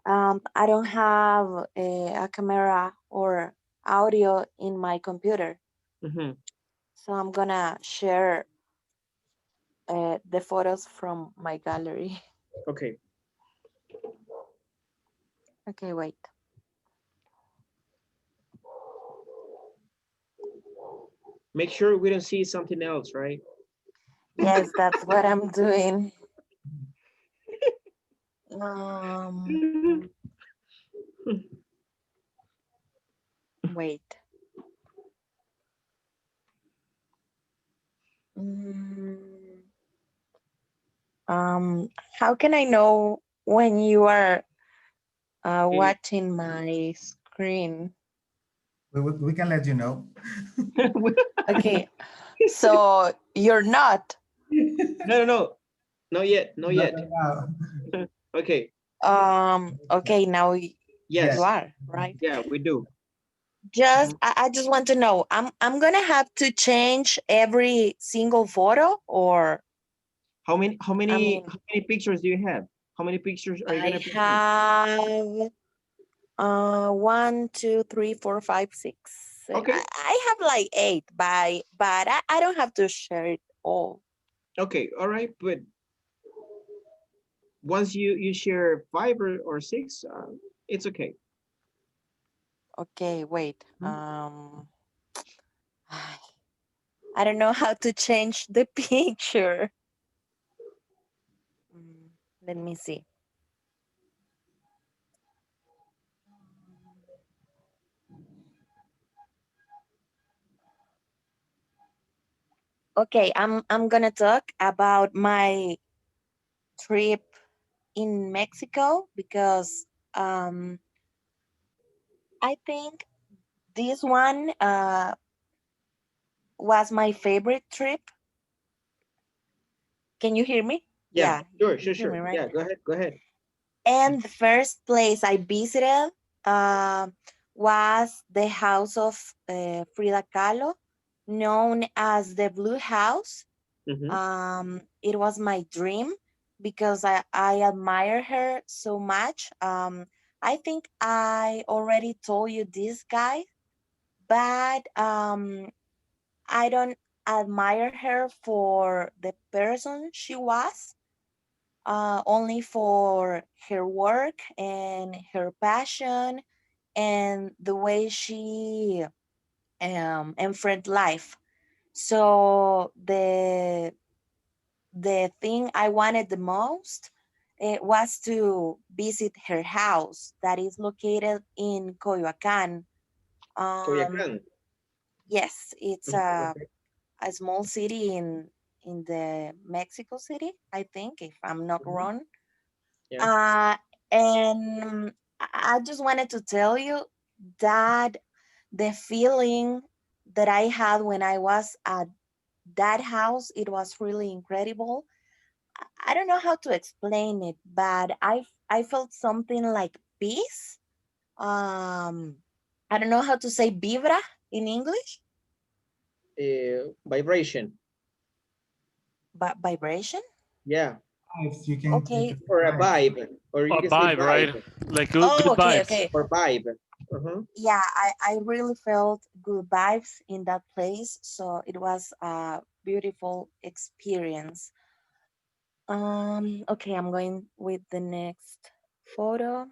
I don't have a camera or audio in my computer. Mhm. So I'm gonna share the photos from my gallery. Okay. Okay, wait. Make sure we don't see something else, right? Yes, that's what I'm doing. Um, wait. Mm, how can I know when you are watching my screen? We can let you know. Okay, so you're not. No, no, no. Not yet. Not No, yet. no, no. Okay. Okay, now you Yes. are, right? Yeah, we do. Just I just want to know, I'm gonna have to change every single photo, or How many how I many mean how many pictures do you have? How many pictures are you I gonna present? have 1, 2, 3, 4, 5, 6. Okay. I have like 8, but I don't have to share it all. Okay. All right. But once you share 5 or 6, it's okay. Okay, wait. I don't know how to change the picture. Let me see. Okay, I'm gonna talk about my trip in Mexico because I think this one was my favorite trip. Can you hear me? Yeah. Yeah, Sure. you Sure. hear me, Sure. right? Yeah. Go ahead. Go ahead. And the first place I visited uh, was the house of Frida Kahlo, known as the Blue House. Mm-hmm. It was my dream because I admire her so much. I think I already told you this guy, but I don't admire her for the person she was, only for her work and her passion and the way she enfront life. So the thing I wanted the most, it was to visit her house that is located in Coyoacan. Um, Coyoacán. yes, it's Mhm. Okay. a small city in the Mexico City, I think, if I'm not Mhm. wrong. Yeah. Uh, and I just wanted to tell you that the feeling that I had when I was at that house, it was really incredible. I don't know how to explain it, but I felt something like peace. Um, I don't know how to say vibra in English, Vibration. but vibration. Yeah. Vibes, you Okay. can Or a vibes. vibe. Or you A can say vibe, right? vibe. Like good, Oh, good okay, vibes. okay. Or vibe. Uh-huh. Yeah, I really felt good vibes in that place. So it was a beautiful experience. Okay, I'm going with the next photo.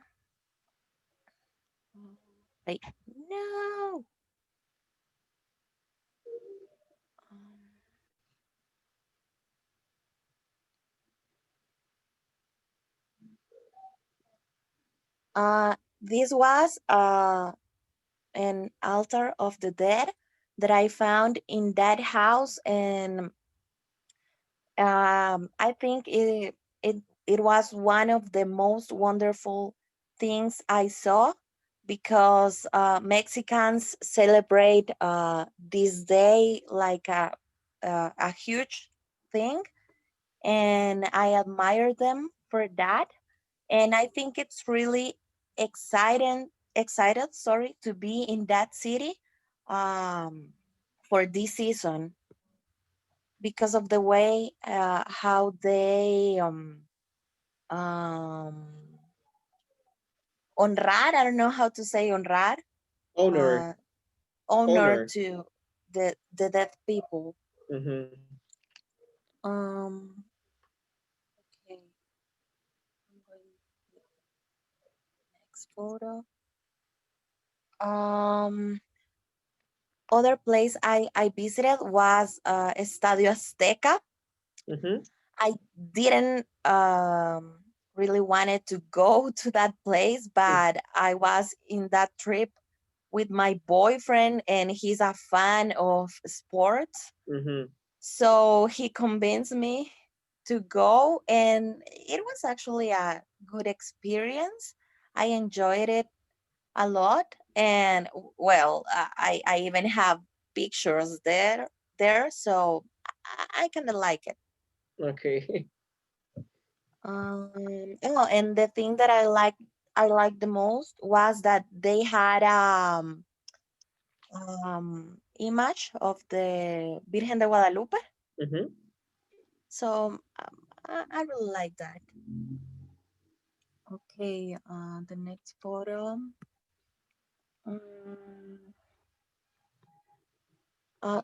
Wait, no. Um, this was an altar of the dead that I found in that house, and I think it was one of the most wonderful things I saw because Mexicans celebrate this day like a huge thing, and I admire them for that. And I think it's really excited, sorry, to be in that city um, for this season because of the way how they um, honrar. I don't know how to say honrar. Owner. Uh, honor Owner. to the dead people. Mm-hmm. Okay, I'm going to the next photo. Other place I visited was Estadio Azteca. Mm-hmm. I didn't really wanted to go to that place, but I was in that trip with my boyfriend, and he's a fan of sports. Mm-hmm. So he convinced me to go, and it was actually a good experience. I enjoyed it a lot, and well, I even have pictures there, so I kind of like it. Okay. Oh, and the thing that I liked the most was that they had image of the Virgen de Guadalupe. Mm-hmm. So I really like that. Okay, the next photo. Mm,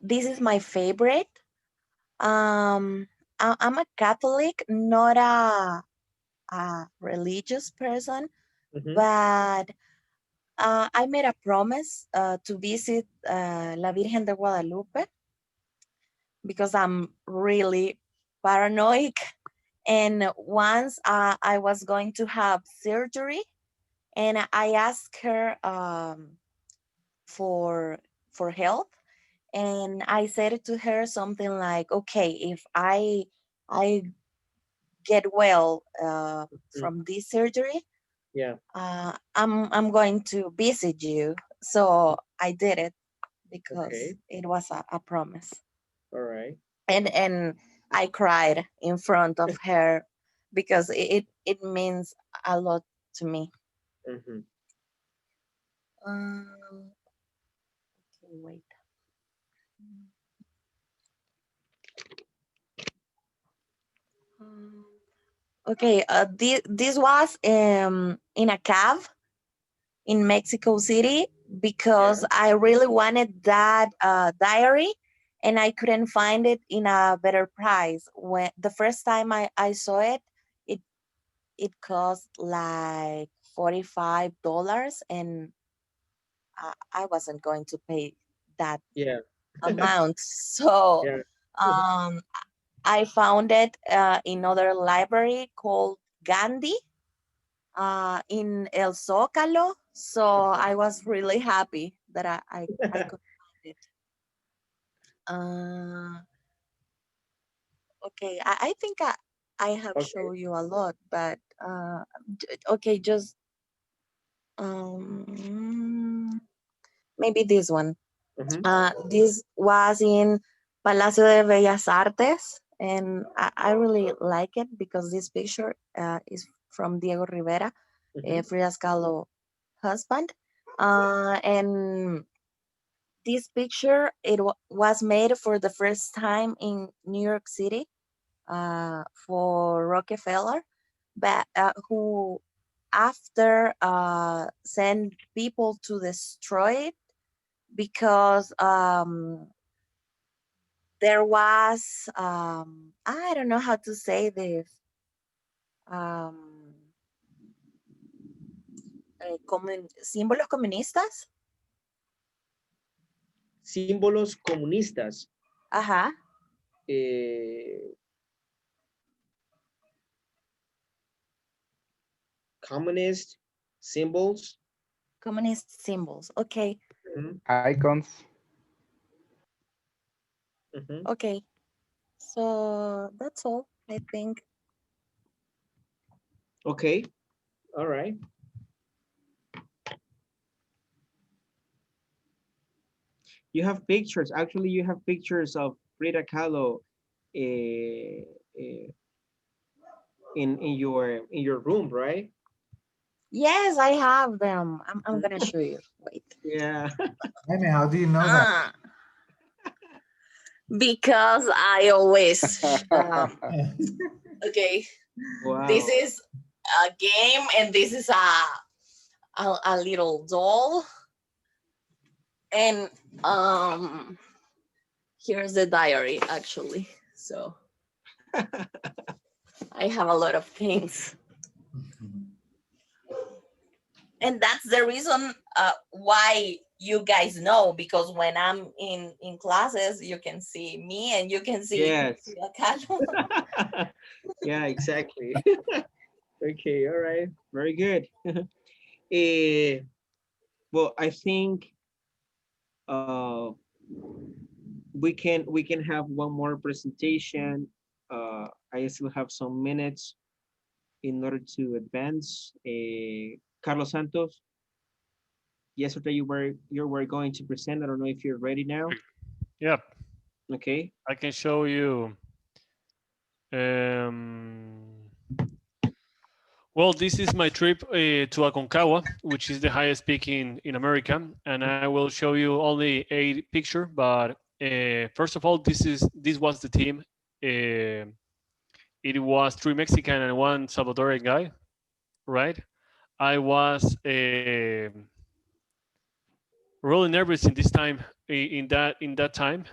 this is my favorite. Um, I'm a Catholic, not a religious person, Mm-hmm. but I made a promise to visit La Virgen de Guadalupe because I'm really paranoid. And once I was going to have surgery, and I asked her for help, and I said to her something like, "Okay, if I get well Mm. from this surgery, Yeah. I'm going to visit you." So I did it because Okay. it was a promise. All right. And I cried in front of her because it means a lot to me. Mm-hmm. Um, okay, wait. Um, okay, this was in a cave in Mexico City because Yeah. I really wanted that diary, and I couldn't find it in a better price. When the first time I saw it, it it cost like $45, and I wasn't going to pay that Yeah. amount. So Yeah. um, I found it in another library called Gandhi in El Zócalo. So I was really happy that I could find it. Uh, okay, I think I have Okay. shown you a lot, but okay, just maybe this one. Mm-hmm. This was in Palacio de Bellas Artes, and I really like it because this picture is from Diego Rivera, Mm-hmm. Frida Kahlo husband. And this picture, was made for the first time in New York City for Rockefeller, but who after sent people to destroy it because there was I don't know how to say this, um, símbolos comunistas. Símbolos comunistas. Ajá. Eh, communist symbols. Communist symbols. Okay. Mm-hmm. Icons. Mm-hmm. Okay. So that's all, I think. Okay. All right. You have pictures. Actually, you have pictures of Frida Kahlo in your room, right? Yes, I have them. I'm gonna show you. Wait. Yeah. Jaime, how do you know that? Ah, because I always okay. This Wow. is a game, and this is a little doll, and Here's the diary, actually. So I have a lot of things. And that's the reason why you guys know, because when I'm in classes, you can see me and you can see Yes. Carlos. Yeah, exactly. Okay, all right, very good. Eh, well, I think uh, we can have one more presentation. I still have some minutes in order to advance. Carlos Santos, yesterday you were going to present. I don't know if you're ready now. Yep, Okay. I can show you. Um, well, this is my trip to Aconcagua, which is the highest peak in America, and I will show you only a picture. But first of all, this was the team. Uh, it was three Mexican and one Salvadorian guy, right? I was really nervous in this time in that time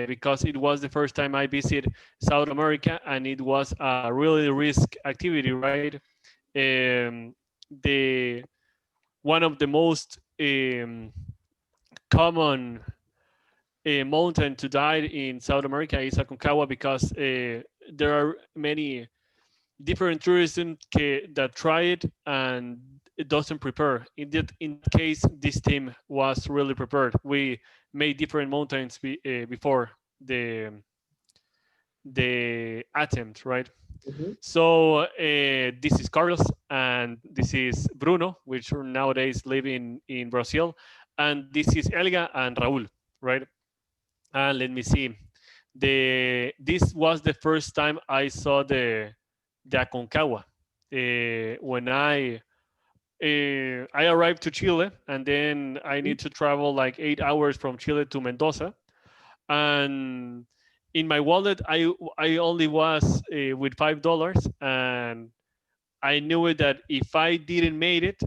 because it was the first time I visited South America, and it was a really risk activity, right? The one of the most common mountain to die in South America is Aconcagua, because there are many different tourism that try it and it doesn't prepare. In that case, this team was really prepared. We made different mountains before the attempt, right? Mhm. So this is Carlos and this is Bruno, which nowadays live in Brazil, and this is Elga and Raul, right? And let me see. This was the first time I saw the Aconcagua. When I arrived to Chile, and then I need to travel like 8 hours from Chile to Mendoza, and in my wallet I only was with $5, and I knew it that if I didn't made it,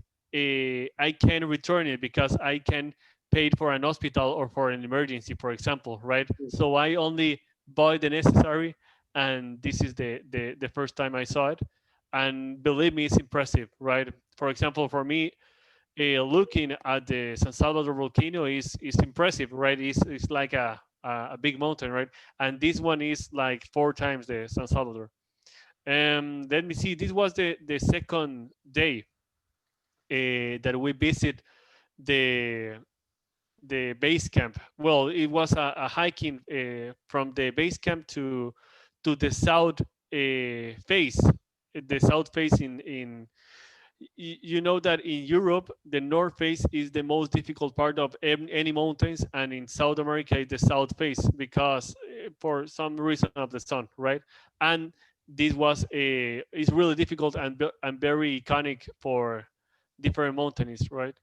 I can return it because I can pay for an hospital or for an emergency, for example, right? So I only bought the necessary, and this is the first time I saw it, and believe me, it's impressive, right? For example, for me, looking at the San Salvador volcano is impressive, right? It's like a big mountain, right? And this one is like 4 times the San Salvador. Let me see. This was the second day that we visit the the base camp. Well, it was a hiking from the base camp to the south face. The south face in you know that in Europe, the north face is the most difficult part of any mountains, and in South America, it's the south face because for some reason of the sun, right? And this was a is really difficult and very iconic for different mountains, right?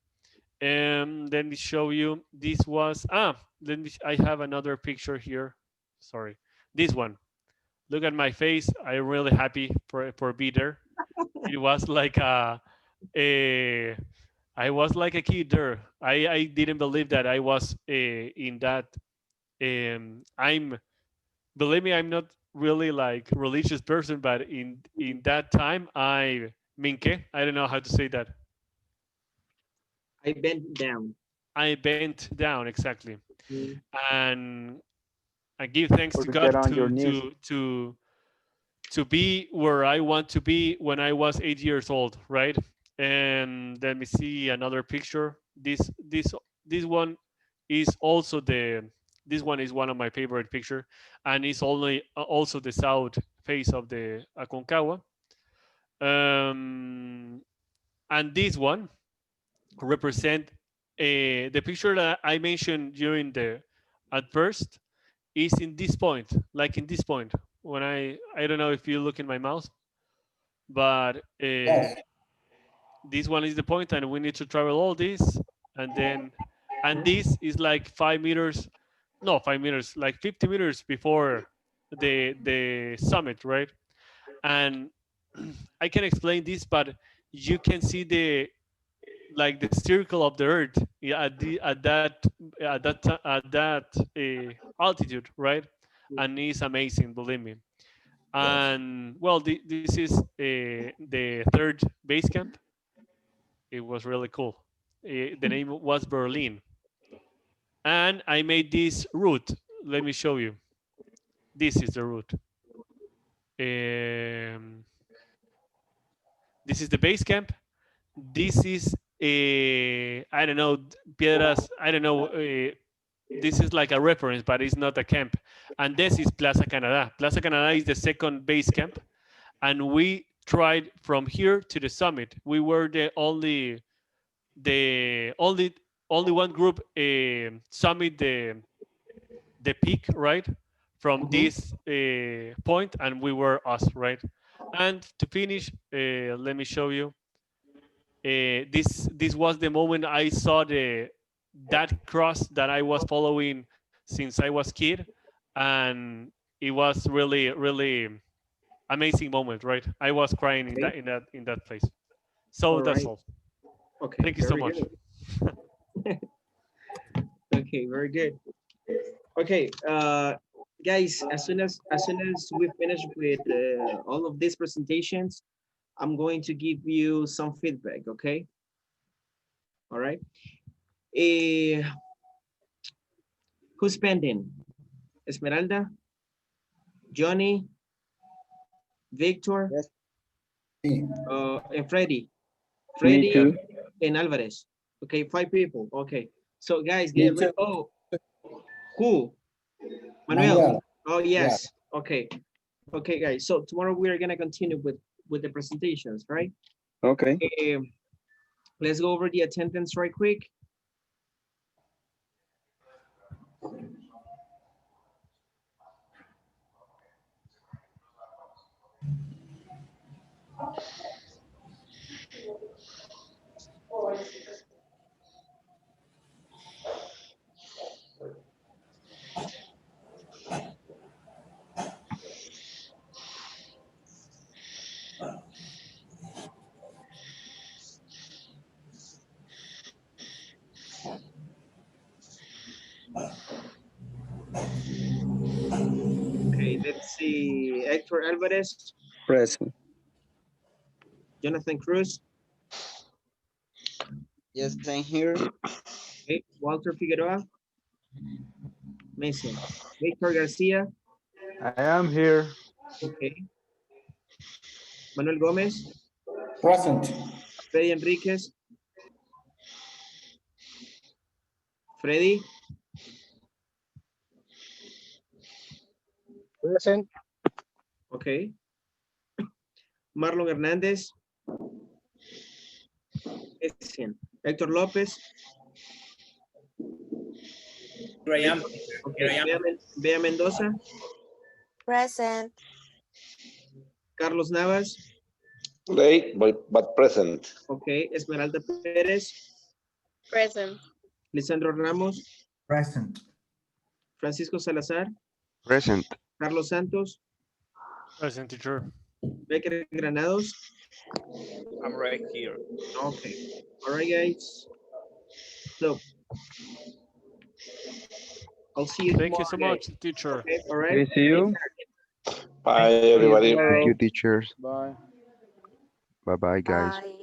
Let me show you. This was Let me. I have another picture here. Sorry, this one. Look at my face. I'm really happy for being there. It was like a I was like a kid there. I didn't believe that I was in that. I'm believe me, I'm not really like religious person, but in that time I minke. I don't know how to say that. I bent down. I bent down exactly, Mm. and I give thanks Or to to get God on your knees. to be where I want to be when I was 8 years old, right? And let me see another picture. This one is also the this one is one of my favorite picture, and it's only also the south face of the Aconcagua. Um, and this one represent the picture that I mentioned during the at first is in this point, like in this point. When I don't know if you look in my mouth, but Yes. this one is the point, and we need to travel all this, and then and this is like 5 meters, no 5 meters, like 50 meters before the summit, right? And I can explain this, but you can see like the circle of the Earth, yeah, at that altitude, right? And it's amazing, believe me. And well, this is the third base camp. It was really cool. The name was Berlin, and I made this route. Let me show you. This is the route. Um, this is the base camp. This is a, I don't know, Piedras. I don't know. This is like a reference, but it's not a camp. And this is Plaza Canada. Plaza Canada is the second base camp, and we tried from here to the summit. We were the only one group summit the peak, right, from this point, and we were us, right. And to finish, let me show you. This was the moment I saw the that cross that I was following since I was kid, and it was really amazing moment, right? I was crying in Okay. that place. So All that's right. all. Okay. Thank you so Very much. good. Okay. Very good. Okay. Guys, as soon as we finish with all of these presentations, I'm going to give you some feedback. Okay. All right. Eh, who's pending? Esmeralda, Johnny, Victor, Yes. and Freddy. Me Freddy too. and Alvarez. Okay, 5 people. Okay. So guys, Me get ready. too. Oh, who? Manuel. Manuel. Oh Yeah. yes. Okay. Okay, guys. So tomorrow we are gonna continue with the presentations, right? Okay. Let's go over the attendance right quick. Okay, let's see. Hector Alvarez, Present. Jonathan Cruz, Yes, I'm here. okay, Walter Figueroa, Mason, Victor Garcia, I am here. okay, Manuel Gomez, Present. Freddy Enriquez, Freddy, Present. okay, Marlon Hernandez, Hector Lopez, Here I am. Here I okay, am. Bea Mendoza, Present. Carlos Navas, Late, but present. okay, Esmeralda Pérez, Present. Lisandro Ramos, Present. Francisco Salazar, Present. Carlos Santos, Present, teacher. Becker Granados, I'm right here. okay. All right, guys. So I'll see you Thank you tomorrow, so guys. much, teacher. Okay, all right. Okay, see you. Bye, See you everybody. Thank tomorrow. you, teachers. Bye. Bye bye, guys. Bye.